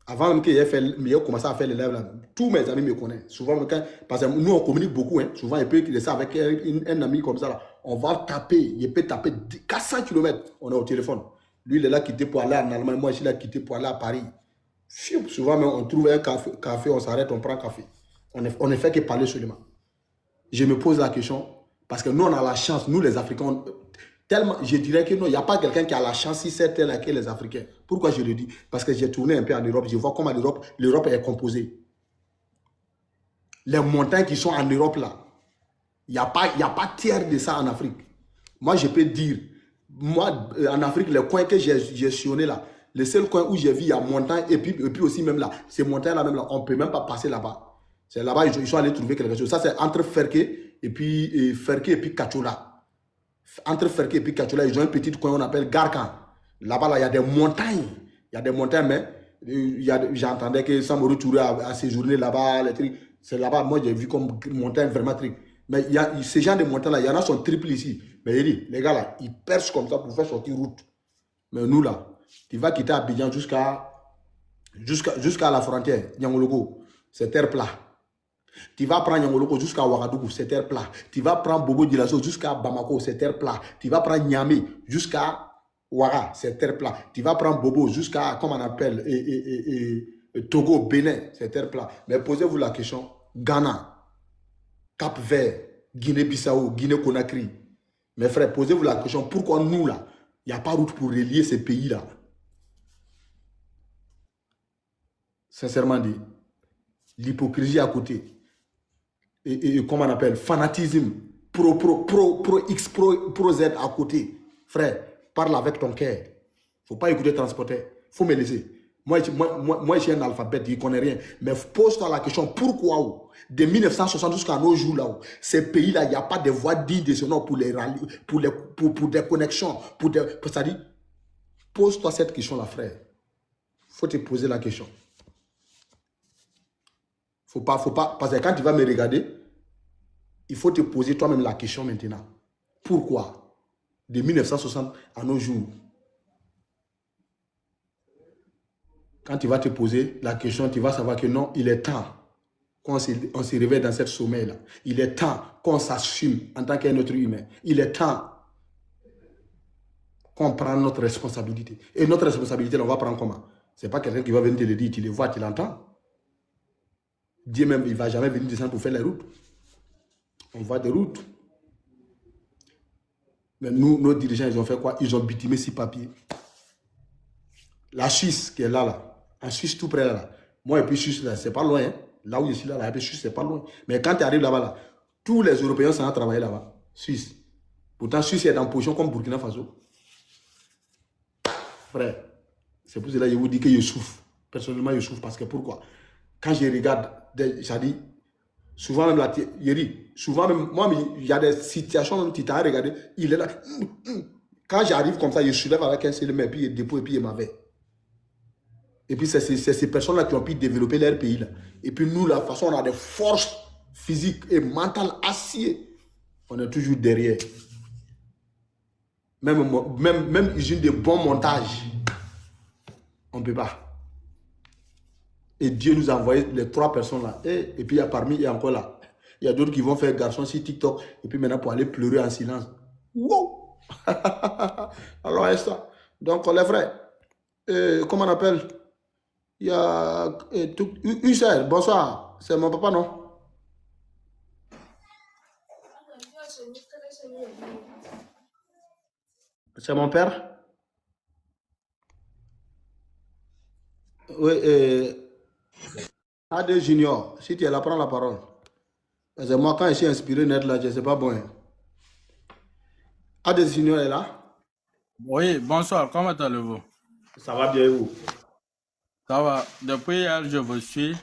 Avant même qu'il ait commencé à faire les lives, là, tous mes amis me connaissent. Souvent, parce que nous, on communique beaucoup. Hein, souvent, il peut laisser avec un ami comme ça. Là, on va taper, il peut taper 400 km. On est au téléphone. Lui, il est là quitté pour aller en Allemagne. Moi, je suis là quitté pour aller à Paris. Souvent, on trouve un café, on s'arrête, on prend un café. On ne fait que parler seulement. Je me pose la question, parce que nous, on a la chance, nous, les Africains, tellement, je dirais que non, il n'y a pas quelqu'un qui a la chance si c'est tel que les Africains. Pourquoi je le dis? Parce que j'ai tourné un peu en Europe, je vois comment l'Europe est composée. Les montagnes qui sont en Europe là, il n'y a pas tiers de ça en Afrique. Moi, je peux dire, moi, en Afrique, les coins que j'ai sillonnés là, le seul coin où j'ai vu, il y a montagne, et puis aussi même là, ces montagnes là même là, on ne peut même pas passer là-bas. C'est là-bas, ils sont allés trouver quelque chose. Ça, c'est entre Ferké et puis Kachola. Entre Ferké et puis Kachola, ils ont un petit coin qu'on appelle Garkan. Là-bas, là, il y a des montagnes. Il y a des montagnes, mais j'entendais que Samori Touré a séjourné là-bas. C'est là-bas, moi, j'ai vu comme montagne vraiment truc. Mais il y a ces gens de montagnes-là, il y en a sont triples ici. Mais il dit, les gars, là, ils percent comme ça pour faire sortir route. Mais nous, là, tu vas quitter Abidjan jusqu'à la frontière, Nyangoloko, c'est terre plat. Tu vas prendre Nyangoloko jusqu'à Ouagadougou, c'est terre plat. Tu vas prendre Bobo Dioulasso jusqu'à Bamako, c'est terre plat. Tu vas prendre Niamey jusqu'à Ouaga, c'est terre plat. Tu vas prendre Bobo jusqu'à, comment on appelle, Togo, Bénin, c'est terre plat. Mais posez-vous la question, Ghana, Cap-Vert, Guinée-Bissau, Guinée-Conakry. Mes frères, posez-vous la question, pourquoi nous, là, il n'y a pas de route pour relier ces pays-là? Sincèrement dit, l'hypocrisie à côté. Et comment on appelle, fanatisme, pro-X, pro-Z à côté. Frère, parle avec ton cœur. Il ne faut pas écouter transporter. Il faut me laisser. Moi, je suis un alphabète, je ne connais rien. Mais pose-toi la question, pourquoi, de 1960 jusqu'à nos jours, là, ces pays-là, il n'y a pas de voies dignes de ce nom pour des connexions. C'est-à-dire, pose-toi cette question-là, frère. Il faut te poser la question. Faut pas, parce que quand tu vas me regarder, il faut te poser toi-même la question maintenant. Pourquoi? de 1960 à nos jours. Quand tu vas te poser la question, tu vas savoir que non, il est temps qu'on se réveille dans cette sommeil-là. Il est temps qu'on s'assume en tant qu'un être humain. Il est temps qu'on prenne notre responsabilité. Et notre responsabilité, on va prendre comment? Ce n'est pas quelqu'un qui va venir te le dire, tu le vois, tu l'entends. Dieu même, il ne va jamais venir descendre pour faire les routes. On voit des routes. Mais nous, nos dirigeants, ils ont fait quoi? Ils ont bitumé 6 papiers. La Suisse qui est là. En Suisse, tout près là. Moi, et puis Suisse, là, c'est pas loin. Hein. Là où je suis là, et puis Suisse, c'est pas loin. Mais quand tu arrives là-bas, là, tous les Européens sont à travailler là-bas. Suisse. Pourtant, Suisse est en position comme Burkina Faso. Frère, c'est pour cela que je vous dis que je souffre. Personnellement, je souffre parce que pourquoi? Quand je regarde, ça dit, souvent même, souvent même, moi, il y a des situations même, tu t'as regardé, il est là. Quand j'arrive comme ça, je soulève avec un seul main, puis il dépôt, et puis il m'avait. Et puis, c'est ces personnes-là qui ont pu développer leur pays. Là. Et puis, nous, la façon, on a des forces physiques et mentales acier. On est toujours derrière. Même usine de bon montage, on ne peut pas. Et Dieu nous a envoyé les 3 personnes là. Et puis, parmi, il y a encore là. Il y a d'autres qui vont faire garçon sur TikTok. Et puis maintenant, pour aller pleurer en silence. Wow! Alors, c'est ça. Donc, les frères, comment on appelle? Il y a Hussein, bonsoir. C'est mon papa, non? C'est mon père? Oui, AD Junior, si tu es là, prends la parole. Parce que moi, quand je suis inspiré net là, je ne sais pas bon. AD Junior est là? Oui, bonsoir, comment allez-vous? Ça va bien, vous? Ça va. Depuis hier, je vous suis.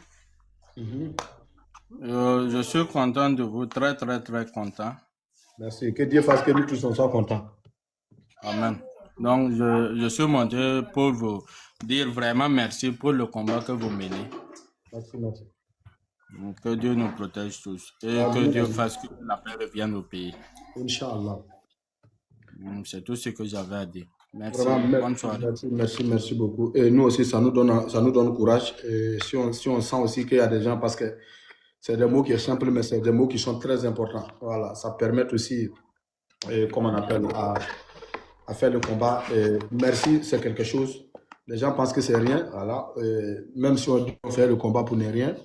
Je suis content de vous, très, très, très content. Merci. Que Dieu fasse que nous tous soyons contents. Amen. Donc, je suis monté pour vous dire vraiment merci pour le combat que vous menez. Merci, merci. Que Dieu nous protège tous et que Dieu fasse que la paix revienne au pays. Inch'Allah. C'est tout ce que j'avais à dire. Merci. Vraiment, Bonne soirée. merci beaucoup. Et nous aussi, ça nous donne courage. Et si on sent aussi qu'il y a des gens, parce que c'est des mots qui sont simples, mais c'est des mots qui sont très importants. Voilà, ça permet aussi, comme on appelle, à faire le combat. Et merci, c'est quelque chose. Les gens pensent que c'est rien. Voilà. Même si on fait le combat pour ne rien,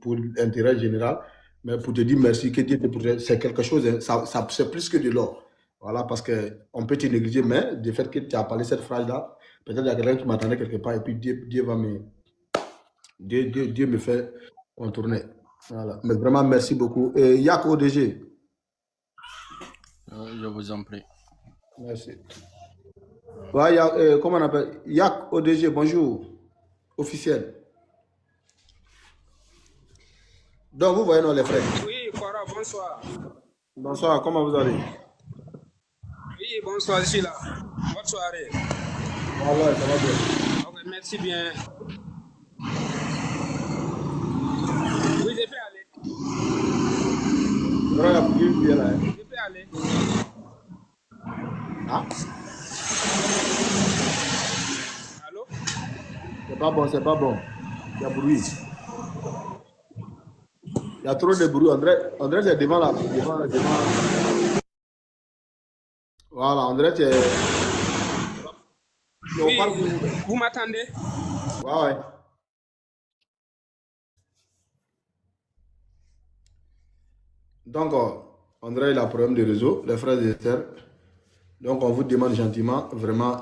pour l'intérêt général, mais pour te dire merci, que Dieu te protège, c'est quelque chose, hein, c'est plus que de l'or. Voilà, parce qu'on peut te négliger, mais du fait que tu as parlé cette phrase-là, peut-être il y a quelqu'un qui m'attendait quelque part, et puis Dieu me fait contourner. Voilà. Mais vraiment, merci beaucoup. Et Yak ODG. Je vous en prie. Merci. Ouais, comment on appelle? Yak ODG, bonjour. Officiel. Donc, vous voyez, non, les frères. Oui, Kora, bonsoir. Bonsoir, comment vous allez? Oui, bonsoir, je suis là. Bonne soirée. Voilà, ça va bien. Ok, merci bien. Oui, je peux aller. Il y a plus bien là. Je peux aller. Ah? Allô? C'est pas bon, c'est pas bon. Il y a bruit. Il y a trop de bruit. André, c'est devant là. Devant. Voilà, André, c'est. Oui, vous m'attendez? Ouais. Donc, André, il a un problème de réseau, les frères et sœurs. Donc, on vous demande gentiment, vraiment,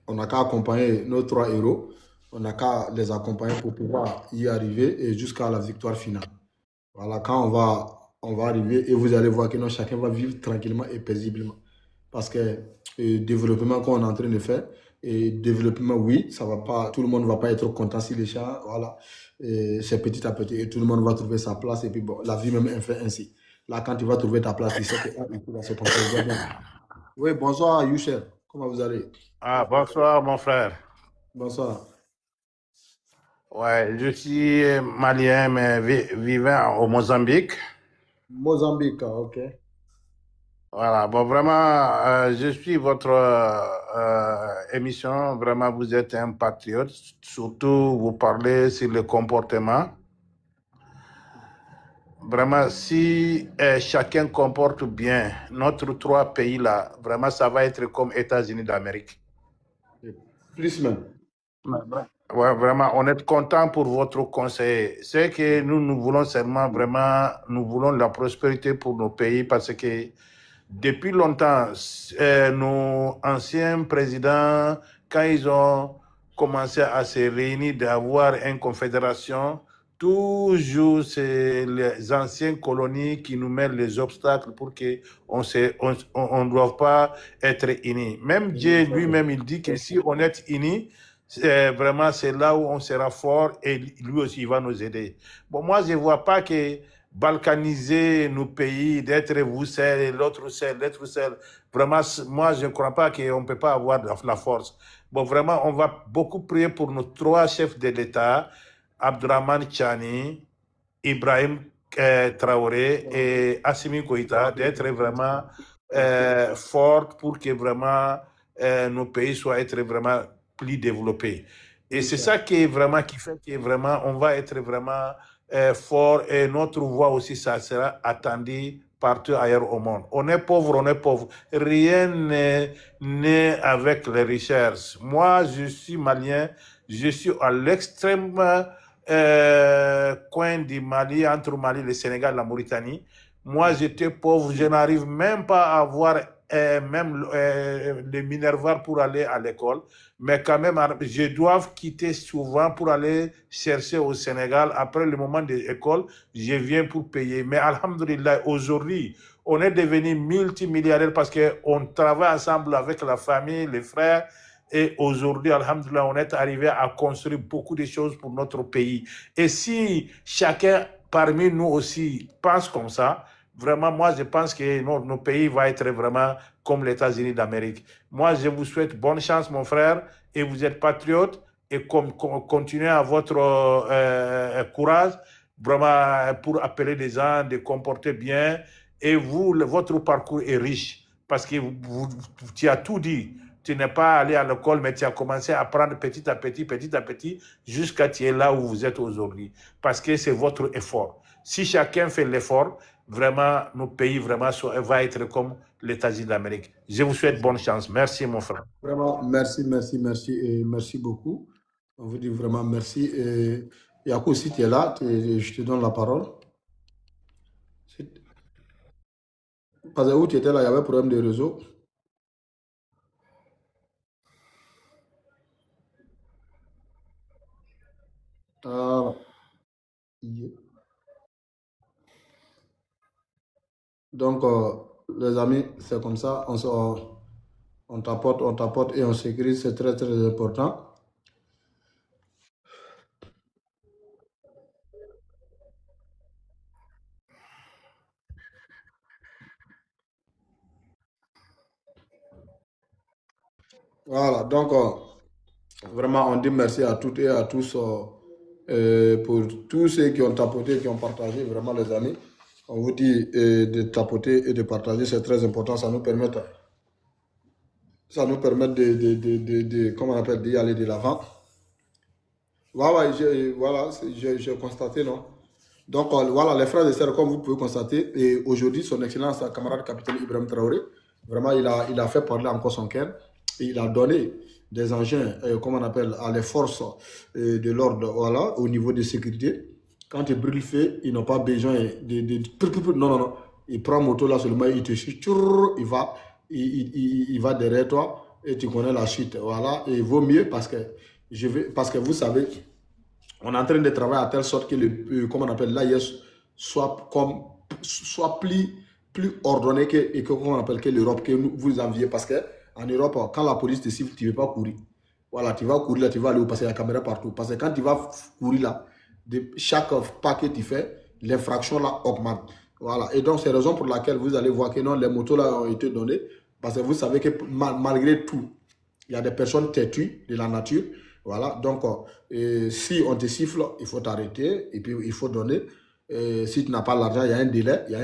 on n'a qu'à accompagner nos 3 héros. On n'a qu'à les accompagner pour pouvoir y arriver et jusqu'à la victoire finale. Voilà, quand on va arriver et vous allez voir que chacun va vivre tranquillement et paisiblement. Parce que le développement qu'on est en train de faire, et développement, oui, ça va pas, tout le monde ne va pas être content si les chats, voilà, c'est petit à petit et tout le monde va trouver sa place et puis bon, la vie même est fait ainsi. Là, quand tu vas trouver ta place, tu sais que tu vas se comporter bien. Oui, bonsoir Youssef, comment vous allez? Ah, bonsoir, mon frère. Bonsoir. Ouais, je suis malien, mais vivant au Mozambique. Mozambique, ok. Voilà, bon, vraiment, je suis votre émission. Vraiment, vous êtes un patriote. Surtout, vous parlez sur le comportement. Vraiment, si chacun comporte bien notre trois pays là, vraiment, ça va être comme États-Unis d'Amérique. Plus même. Ouais, vraiment, on est content pour votre conseil. C'est que nous voulons seulement vraiment, nous voulons la prospérité pour nos pays parce que depuis longtemps, nos anciens présidents, quand ils ont commencé à se réunir, d'avoir une confédération, toujours c'est les anciennes colonies qui nous mettent les obstacles pour qu'on ne doive pas être unis. Même Dieu lui-même, il dit que si on est unis, vraiment c'est là où on sera fort et lui aussi il va nous aider. Bon, moi je ne vois pas que balkaniser nos pays, d'être vous seul et l'autre seul, l'autre seul. Vraiment, moi, je ne crois pas qu'on ne peut pas avoir la force. Bon, vraiment, on va beaucoup prier pour nos trois chefs de l'État, Abdurrahman Chani, Ibrahim Traoré et Assimi Goïta, d'être vraiment forts pour que vraiment nos pays soient être vraiment plus développés. Et c'est ça qui est vraiment, qui fait que vraiment, on va être vraiment fort et notre voix aussi, ça sera attendu partout ailleurs au monde. On est pauvre, on est pauvre. Rien n'est né avec les richesses. Moi, je suis malien, je suis à l'extrême coin du Mali, entre Mali, le Sénégal, la Mauritanie. Moi, j'étais pauvre, je n'arrive même pas à avoir même les minervoirs pour aller à l'école. Mais quand même, je dois quitter souvent pour aller chercher au Sénégal. Après le moment de l'école, je viens pour payer. Mais alhamdoulilah, aujourd'hui, on est devenu multimilliardaire parce qu'on travaille ensemble avec la famille, les frères. Et aujourd'hui, alhamdoulilah, on est arrivé à construire beaucoup de choses pour notre pays. Et si chacun parmi nous aussi pense comme ça, vraiment, moi, je pense que nos pays vont être vraiment comme les États-Unis d'Amérique. Moi, je vous souhaite bonne chance, mon frère, et vous êtes patriote, et continuez à votre courage, vraiment, pour appeler les gens, de comporter bien. Et vous, votre parcours est riche, parce que tu as tout dit. Tu n'es pas allé à l'école, mais tu as commencé à apprendre petit à petit, jusqu'à tu es là où vous êtes aujourd'hui. Parce que c'est votre effort. Si chacun fait l'effort, vraiment, nos pays vraiment va être comme les États-Unis d'Amérique. Je vous souhaite bonne chance. Merci, mon frère. Vraiment, merci, merci, merci et merci beaucoup. On vous dit vraiment merci. Et Yakou, si tu es là, je te donne la parole. Parce que où tu étais là, il y avait un problème de réseau. Donc, les amis, c'est comme ça. On tapote et on s'écrit. C'est très, très important. Voilà, donc vraiment, on dit merci à toutes et à tous pour tous ceux qui ont tapoté, qui ont partagé, vraiment les amis. On vous dit de tapoter et de partager, c'est très important, ça nous permet comment on appelle, d'y aller de l'avant. Voilà, j'ai constaté, non? Donc voilà, les frères et sœurs, comme vous pouvez constater, et aujourd'hui, son excellence, camarade capitaine Ibrahim Traoré, vraiment, il a fait parler encore son cœur. Et il a donné des engins, comment on appelle, à les forces de l'ordre, voilà, au niveau de sécurité. Quand il brûle fait, ils n'ont pas besoin non, non, non. Il prend moto là seulement, il te chute, il va derrière toi et tu connais la chute, voilà. Et il vaut mieux parce que vous savez, on est en train de travailler à telle sorte que comment on appelle, l'AIS soit plus ordonné comment on appelle, que l'Europe que vous aviez, parce que en Europe, quand la police te siffle, tu ne veux pas courir. Voilà, tu vas courir là, tu vas aller où, parce qu'il y a la caméra partout. Parce que quand tu vas courir là, de chaque pas que tu fais, l'infraction là augmente. Voilà, et donc c'est la raison pour laquelle vous allez voir que non, les motos là ont été données. Parce que vous savez que malgré tout, il y a des personnes têtues de la nature. Voilà, donc si on te siffle, il faut t'arrêter et puis il faut donner. Si tu n'as pas l'argent, il y a un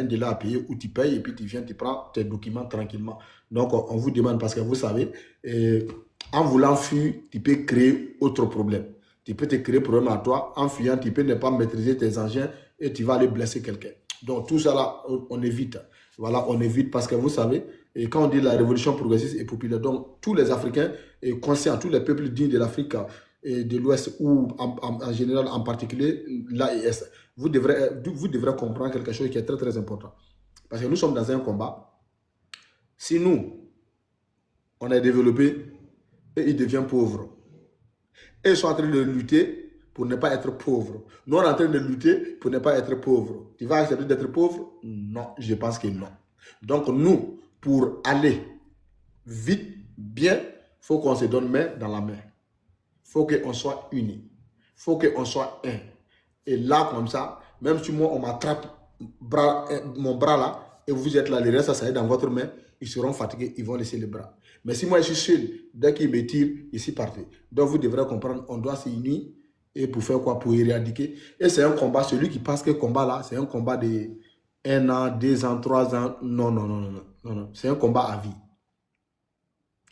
délai à payer où tu payes et puis tu viens, tu prends tes documents tranquillement. Donc, on vous demande, parce que vous savez, en voulant fuir, tu peux créer autre problème. Tu peux te créer problème à toi. En fuyant, tu peux ne pas maîtriser tes engins et tu vas aller blesser quelqu'un. Donc, tout ça là, on évite. Voilà, on évite parce que vous savez, et quand on dit la révolution progressiste et populaire, donc tous les Africains conscients, tous les peuples dignes de l'Afrique et de l'Ouest ou en général, en particulier l'AES, vous devrez comprendre quelque chose qui est très très important. Parce que nous sommes dans un combat. Si nous, on est développé et ils deviennent pauvres, et ils sont en train de lutter pour ne pas être pauvres. Nous, on est en train de lutter pour ne pas être pauvres. Tu vas accepter d'être pauvre? Non, je pense que non. Donc, nous, pour aller vite, bien, il faut qu'on se donne main dans la main. Il faut qu'on soit unis. Il faut qu'on soit un. Et là, comme ça, même si moi, on m'attrape mon bras là, et vous êtes là, les restes, ça est dans votre main, ils seront fatigués, ils vont laisser les bras. Mais si moi, je suis seul, dès qu'ils me tirent, ici, partez. Donc, vous devrez comprendre, on doit s'unir. Et pour faire quoi? Pour éradiquer. Et c'est un combat, celui qui pense que le combat là, c'est un combat de 1 an, 2 ans, 3 ans. Non, non, non, non, non, non. C'est un combat à vie.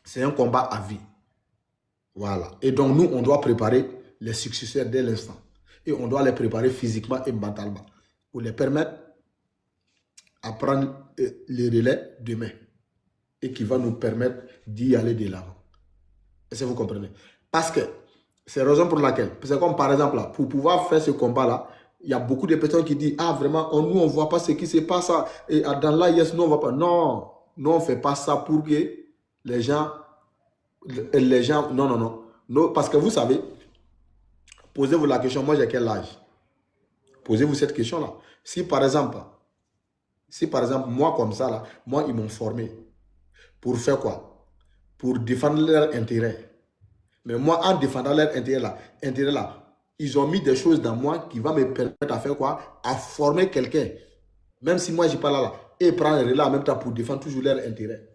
C'est un combat à vie. Voilà. Et donc, nous, on doit préparer les successeurs dès l'instant. Et on doit les préparer physiquement et mentalement pour les permettre à prendre les relais demain. Et qui va nous permettre d'y aller de l'avant. Est-ce que vous comprenez? Parce que c'est la raison pour laquelle, c'est comme par exemple, là, pour pouvoir faire ce combat-là, il y a beaucoup de personnes qui disent, ah vraiment, nous on ne voit pas ce qui se passe, et dans l'AIS, nous on ne voit pas. Non, nous on ne fait pas ça pour que les gens, non, non, non. Non, parce que vous savez, posez-vous la question, moi j'ai quel âge? Posez-vous cette question-là. Si par exemple, moi comme ça, là, moi ils m'ont formé. Pour faire quoi? Pour défendre leur intérêt. Mais moi, en défendant leur intérêt là, ils ont mis des choses dans moi qui vont me permettre à faire quoi? À former quelqu'un. Même si moi, je ne suis pas là, et prendre le relais en même temps pour défendre toujours leur intérêt.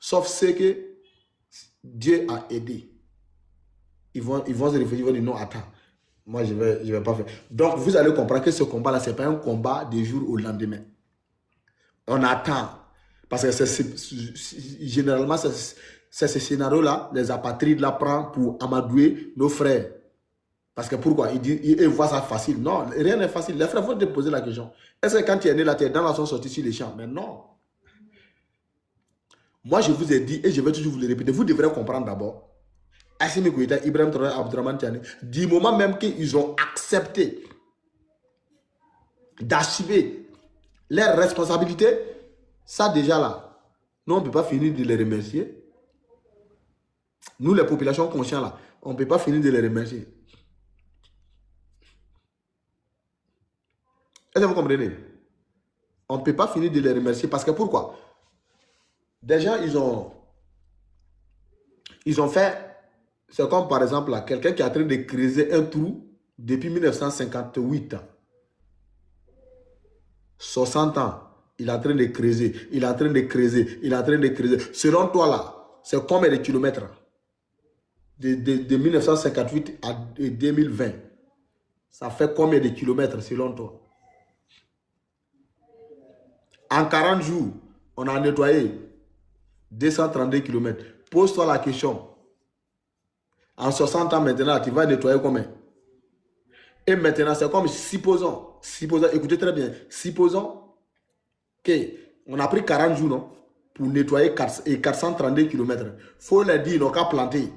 Sauf ce que Dieu a aidé. Ils vont se réfléchir, ils vont dire non, attends, moi, je vais pas faire. Donc, vous allez comprendre que ce combat-là, ce n'est pas un combat du jour au lendemain. On attend. Parce que généralement, c'est ce scénario-là, les apatrides là prennent pour amadouer nos frères. Parce que pourquoi? Ils voient ça facile. Non, rien n'est facile. Les frères vont te poser la question. Est-ce que quand tu es né là, tu es dans la zone sortie sur les champs? Mais non. Moi, je vous ai dit, et je vais toujours vous le répéter, vous devrez comprendre d'abord. Assimi Goïta, Ibrahim Traoré, Abdourahmane Tiani, du moment même qu'ils ont accepté d'assumer leurs responsabilités, ça déjà là, nous, on ne peut pas finir de les remercier. Nous, les populations conscientes là, on ne peut pas finir de les remercier. Est-ce que vous comprenez? On ne peut pas finir de les remercier parce que pourquoi? Des gens, ils ont fait, c'est comme par exemple quelqu'un qui est en train de creuser un trou depuis 1958. 60 ans, il est en train de creuser, il est en train de creuser, il est en train de creuser. Selon toi là, c'est combien de kilomètres? De 1958 à 2020. Ça fait combien de kilomètres selon toi? En 40 jours, on a nettoyé 232 kilomètres. Pose-toi la question. En 60 ans maintenant, tu vas nettoyer combien? Et maintenant, c'est comme supposons, écoutez très bien, supposons qu'on a pris 40 jours non, pour nettoyer 432 kilomètres. Il faut leur dire, ils n'ont qu'à planter.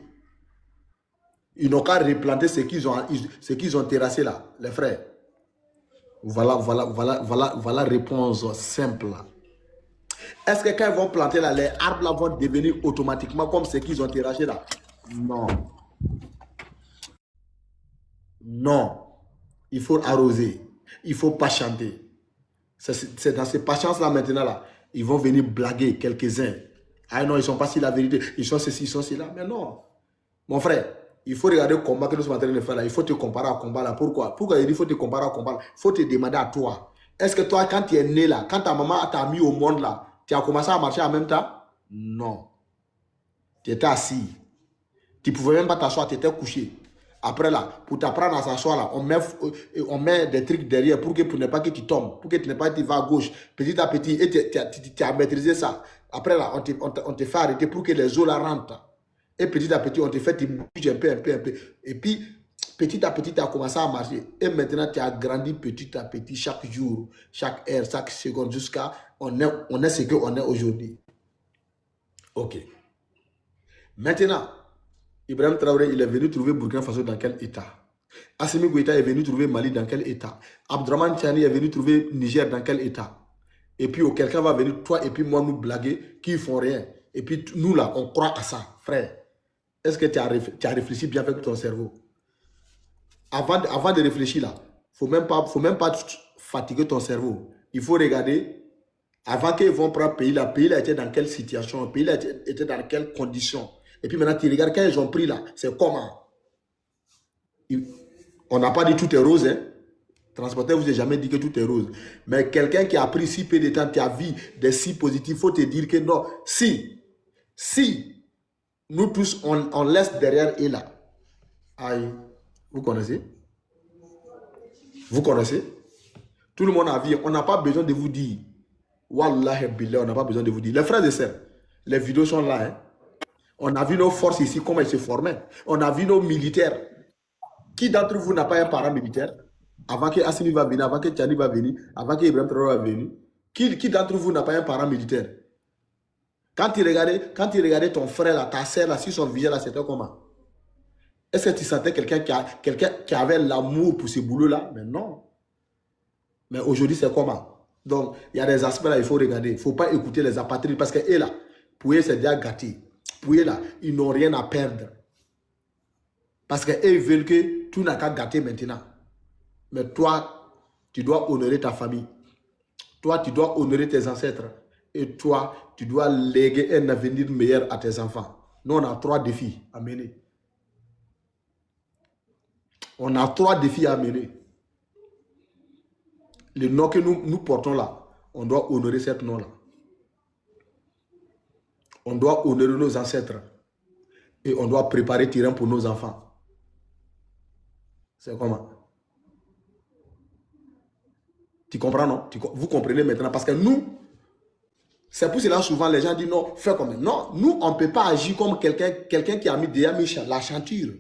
Ils n'ont qu'à replanter ce qu'ils ont terrassé là, les frères. Voilà réponse simple. Est-ce que quand ils vont planter là, les arbres là vont devenir automatiquement comme ce qu'ils ont terrassé là? Non. Non. Il faut arroser. Il ne faut pas chanter. C'est dans ces patiences là maintenant là, ils vont venir blaguer quelques-uns. Ah non, ils ne sont pas si la vérité. Ils sont ceci, ils sont cela. Mais non. Mon frère, il faut regarder le combat que nous sommes en train de faire là. Il faut te comparer au combat là. Pourquoi? Pourquoi il faut te comparer au combat là? Il faut te demander à toi. Est-ce que toi, quand tu es né là, quand ta maman t'a mis au monde là, tu as commencé à marcher en même temps? Non. Tu étais assis. Tu ne pouvais même pas t'asseoir, tu étais couché. Après là, pour t'apprendre à s'asseoir là, on met des trucs derrière pour ne pas que tu tombes, pour que tu ne pas que tu vas à gauche. Petit à petit, et tu as maîtrisé ça. Après là, on te fait arrêter pour que les eaux là rentrent. Et petit à petit, on te fait, tu bouges un peu. Et puis, petit à petit, tu as commencé à marcher. Et maintenant, tu as grandi petit à petit, chaque jour, chaque heure, chaque seconde, jusqu'à on est ce qu'on est aujourd'hui. Ok. Maintenant, Ibrahim Traoré, il est venu trouver Burkina Faso dans quel état? Assimi Goïta est venu trouver Mali dans quel état? Abdourahmane Tiani est venu trouver Niger dans quel état? Et puis, quelqu'un va venir, toi et puis moi, nous blaguer, qui ne font rien. Et puis, nous là, on croit à ça, frère. Est-ce que tu as réfléchi bien avec ton cerveau? Avant de réfléchir là, faut même pas fatiguer ton cerveau. Il faut regarder, avant qu'ils vont prendre le pays là était dans quelle situation, le pays là était dans quelles conditions. Et puis maintenant, tu regardes quand ils ont pris là, c'est comment? On n'a pas dit tout est rose, hein. Transporteur vous a jamais dit que tout est rose. Mais quelqu'un qui a pris si peu de temps, qui a vu des si positifs, il faut te dire que non. Si nous tous, on laisse derrière et là. Aïe, vous connaissez? Vous connaissez? Tout le monde a vu. On n'a pas besoin de vous dire. Wallah, billah, on n'a pas besoin de vous dire. Les frères et sœurs, les vidéos sont là. Hein? On a vu nos forces ici, comment elles se formaient. On a vu nos militaires. Qui d'entre vous n'a pas un paramilitaire? Avant que Assimi va venir, avant que Tchani va venir, avant que Ibrahim Traoré va venir. Qui d'entre vous n'a pas un paramilitaire? Quand tu regardais ton frère, là, ta sœur, là, si son visage, là, c'était comment? Est-ce que tu sentais quelqu'un qui avait l'amour pour ce boulot-là? Mais non. Mais aujourd'hui, c'est comment? Donc, il y a des aspects là, il faut regarder. Il ne faut pas écouter les apatrides parce que, là, pour eux, c'est déjà gâté. Pour eux, là, ils n'ont rien à perdre. Parce qu'ils veulent que tout n'a qu'à gâter maintenant. Mais toi, tu dois honorer ta famille. Toi, tu dois honorer tes ancêtres. Et toi, tu dois léguer un avenir meilleur à tes enfants. Nous, on a 3 défis à mener. On a 3 défis à mener. Le nom que nous portons là, on doit honorer ce nom-là. On doit honorer nos ancêtres. Et on doit préparer le terrain pour nos enfants. C'est comment? Tu comprends, non? Vous comprenez maintenant? Parce que nous, c'est pour cela souvent les gens disent non, fais comme ça. Non, nous, on ne peut pas agir comme quelqu'un qui a mis déjà la chanture.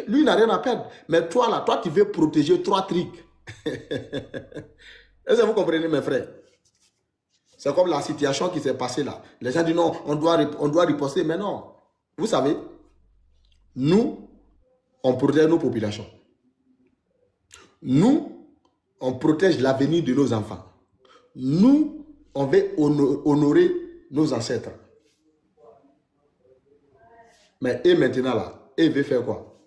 Lui, il n'a rien à perdre. Mais toi, là, toi, tu veux protéger 3 trucs. Est-ce que vous comprenez, mes frères? C'est comme la situation qui s'est passée là. Les gens disent non, on doit riposter. Mais non. Vous savez, nous, on protège nos populations. Nous, on protège l'avenir de nos enfants. Nous, on veut honorer nos ancêtres. Mais eux maintenant là, eux veulent faire quoi?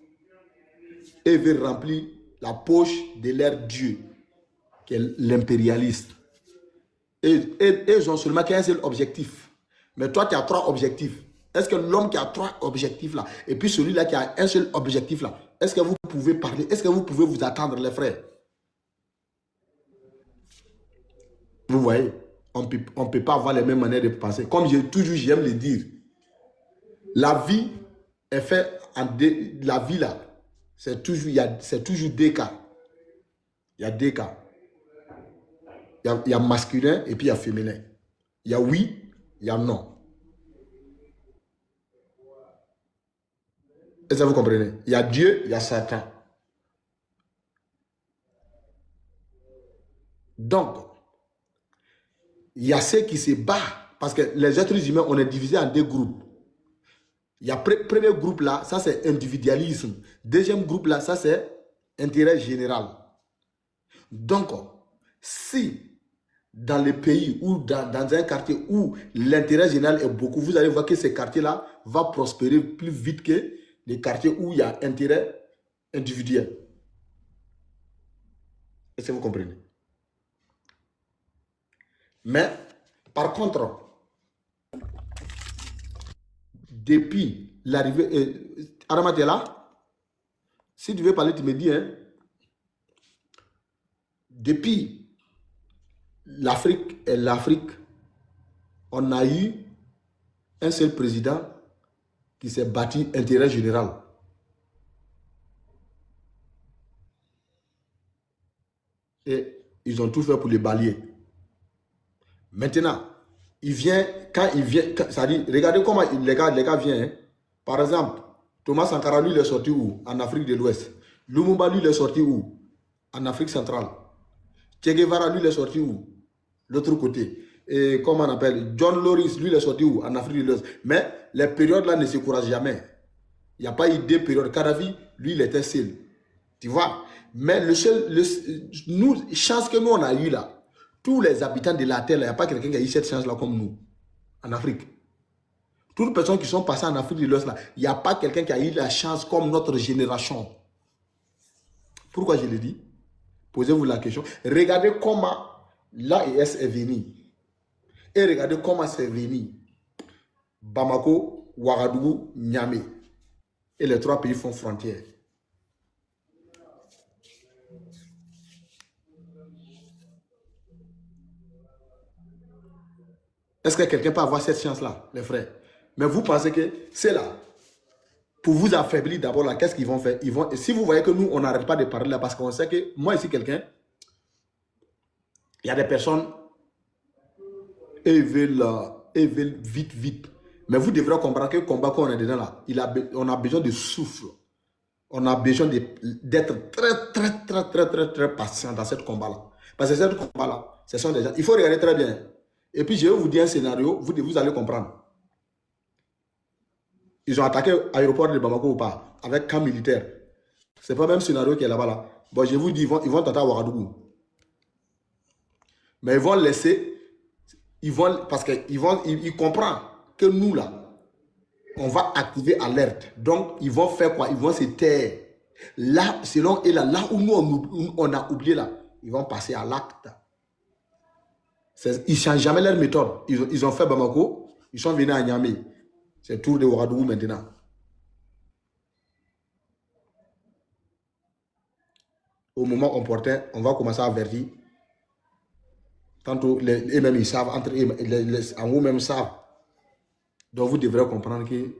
Eux veulent remplir la poche de leur Dieu, qui est l'impérialiste. Et ils ont seulement qu'un seul objectif. Mais toi, tu as 3 objectifs. Est-ce que l'homme qui a 3 objectifs là, et puis celui-là qui a un seul objectif là, est-ce que vous pouvez parler? Est-ce que vous pouvez vous attendre, les frères? Vous voyez, on ne peut pas avoir les mêmes manières de penser. Comme j'aime le dire, la vie est faite en la vie là, c'est toujours 2 cas. Il y a 2 cas. Il y a masculin et puis il y a féminin. Il y a oui, il y a non. Est-ce que vous comprenez? Il y a Dieu, il y a Satan. Donc, il y a ceux qui se battent. Parce que les êtres humains, on est divisé en 2 groupes. Il y a premier groupe là, ça c'est individualisme. Deuxième groupe là, ça c'est intérêt général. Donc, si dans le pays ou dans un quartier où l'intérêt général est beaucoup, vous allez voir que ce quartier-là va prospérer plus vite que les quartiers où il y a intérêt individuel. Est-ce que vous comprenez? Mais, par contre, depuis l'arrivée... Adama, tu es là? Si tu veux parler, tu me dis. Hein? Depuis l'Afrique, on a eu un seul président qui s'est battu intérêt général. Et ils ont tout fait pour les balayer. Maintenant, quand il vient, ça dit, regardez comment les gars viennent. Hein. Par exemple, Thomas Sankara, lui, il est sorti où? En Afrique de l'Ouest. Lumumba, lui, il est sorti où? En Afrique centrale. Che Guevara, lui, il est sorti où? L'autre côté. Et comment on appelle? John Loris, lui, il est sorti où? En Afrique de l'Ouest. Mais les périodes-là ne se couragent jamais. Il n'y a pas eu deux périodes. Kadhafi, lui, il était seul. Tu vois? Mais chance que nous, on a eu là, tous les habitants de la Terre, il n'y a pas quelqu'un qui a eu cette chance-là comme nous, en Afrique. Toutes les personnes qui sont passées en Afrique de l'Ouest, là, il n'y a pas quelqu'un qui a eu la chance comme notre génération. Pourquoi je le dis? Posez-vous la question. Regardez comment l'AES est venu. Et regardez comment c'est venu. Bamako, Ouagadougou, Niamey. Et les trois pays font frontière. Est-ce que quelqu'un peut avoir cette chance-là, les frères? Mais vous pensez que c'est là. Pour vous affaiblir d'abord là, qu'est-ce qu'ils vont faire? Si vous voyez que nous, on n'arrête pas de parler là, parce qu'on sait que moi ici, quelqu'un, il y a des personnes, ils veulent vite. Mais vous devrez comprendre que le combat qu'on est dedans là, on a besoin de souffle. On a besoin d'être très patient dans ce combat-là. Parce que ce combat-là, ce sont des gens. Il faut regarder très bien. Et puis je vais vous dire un scénario, vous allez comprendre. Ils ont attaqué l'aéroport de Bamako ou pas, avec camp militaire. Ce n'est pas le même scénario qui est là-bas. Là. Bon, je vous dis, ils vont tenter à Ouagadougou. Mais ils vont laisser, parce qu'ils comprennent que nous, là, on va activer alerte. Donc, ils vont faire quoi? Ils vont se taire. Là, selon eux, là où nous, on a oublié, là, ils vont passer à l'acte. Ils ne changent jamais leur méthode. Ils ont fait Bamako, ils sont venus à Niamey. C'est le tour de Ouagadougou maintenant. Au moment opportun, on va commencer à avertir. Tantôt, eux-mêmes, ils savent, entre eux, en eux-mêmes savent. Donc, vous devrez comprendre que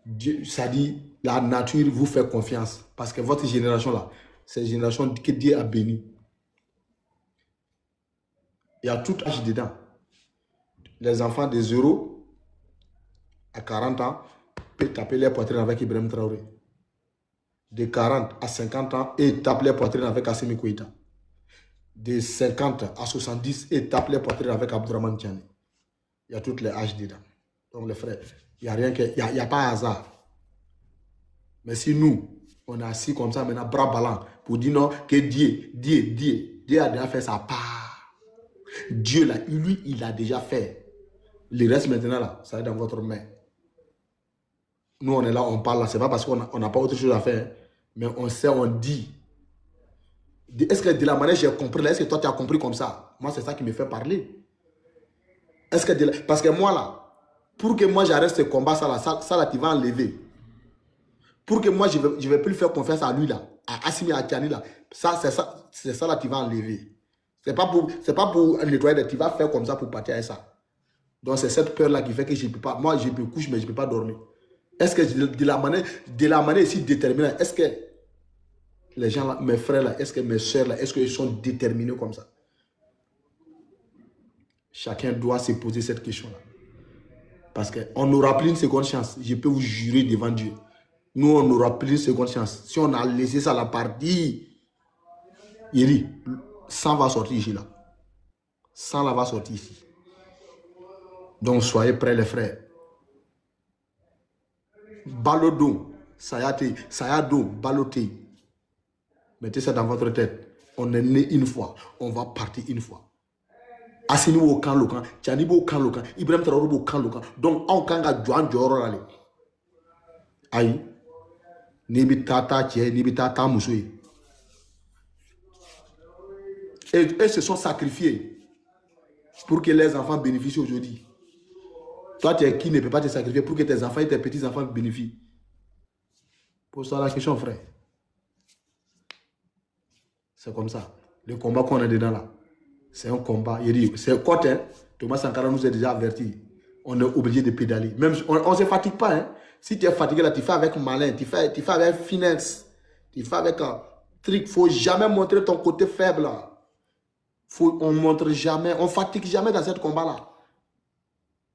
Dieu, ça dit, la nature vous fait confiance. Parce que votre génération là, c'est une génération que Dieu a bénie. Il y a tout âge dedans. Les enfants de 0 à 40 ans peuvent taper les poitrines avec Ibrahim Traoré. De 40 à 50 ans, et tapent les poitrines avec Assimi Goïta. De 50 à 70, et tapent les poitrines avec Abdourahmane Tiani. Il y a tous les âges dedans. Donc les frères, il n'y a rien que, il n'y a pas hasard. Mais si nous, on est assis comme ça, maintenant, bras ballants, pour dire non, que Dieu a déjà fait sa part. Dieu, là, lui, il a déjà fait. Le reste maintenant, là, ça est dans votre main. Nous, on est là, on parle là. Ce n'est pas parce qu'on n'a pas autre chose à faire. Mais on sait, on dit. Est-ce que de la manière j'ai compris là, est-ce que toi, tu as compris comme ça? Moi, c'est ça qui me fait parler. Est-ce que parce que moi, là, pour que moi, j'arrête ce combat, ça là, tu vas enlever. Pour que moi, je ne vais plus faire confiance à lui, là, à Assimi Atiani, là. C'est ça, là, tu vas enlever. Ce n'est pas pour nettoyer, tu vas faire comme ça pour partir avec ça. Donc, c'est cette peur-là qui fait que je ne peux pas. Moi, je peux coucher, mais je ne peux pas dormir. Est-ce que de la manière ici déterminante, est-ce que les gens là, mes frères là, est-ce que mes soeurs là, est-ce qu'ils sont déterminés comme ça? Chacun doit se poser cette question-là. Parce qu'on n'aura plus une seconde chance. Je peux vous jurer devant Dieu. Nous, on n'aura plus une seconde chance. Si on a laissé ça la partie, il dit, sang va sortir ici là. Sang là va sortir ici. Donc, soyez prêts les frères. Balodo, Sayado, Baloté. Mettez ça dans votre tête. On est né une fois, on va partir une fois. Assini au camp local, Tchanibo au camp local, Ibrahim Traoré au camp local. Donc, on kanga Joan Joro là. Aïe, Nibi Tata Tché, Nibi Tata Moussoui. Et se sont sacrifiés pour que les enfants bénéficient aujourd'hui. Toi, tu es qui ne peut pas te sacrifier pour que tes enfants et tes petits-enfants bénéficient? Pose-toi la question, frère. C'est comme ça. Le combat qu'on a dedans là, c'est un combat. C'est quoi, hein? Thomas Sankara nous a déjà averti. On est obligé de pédaler. Même, on ne se fatigue pas. Hein? Si tu es fatigué là, tu fais avec malin, tu fais avec finesse, tu fais avec truc, faut jamais montrer ton côté faible. On montre jamais, on fatigue jamais dans ce combat-là.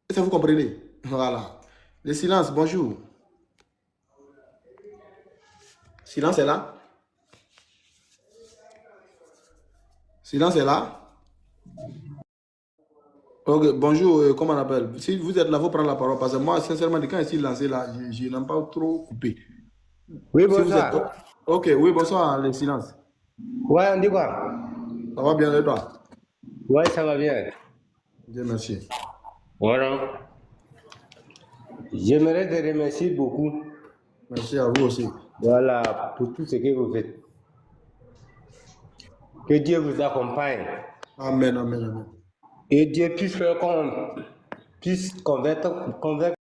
Est-ce que vous comprenez? Voilà. Le silence, bonjour. Silence est là? Silence est là? Ok, bonjour, comment on appelle? Si vous êtes là, vous prendre la parole. Parce que moi, sincèrement, quand je suis lancé là, je n'aime pas trop couper. Oui, Si vous bonsoir. êtes... Ok, oui, bonsoir, le silence. Ouais, on dit quoi? Ça va bien, et toi? Ouais, ça va bien. Dieu merci. Voilà. J'aimerais te remercier beaucoup. Merci à vous aussi. Voilà, pour tout ce que vous faites. Que Dieu vous accompagne. Amen, amen, amen. Et Dieu puisse faire qu'on puisse convaincre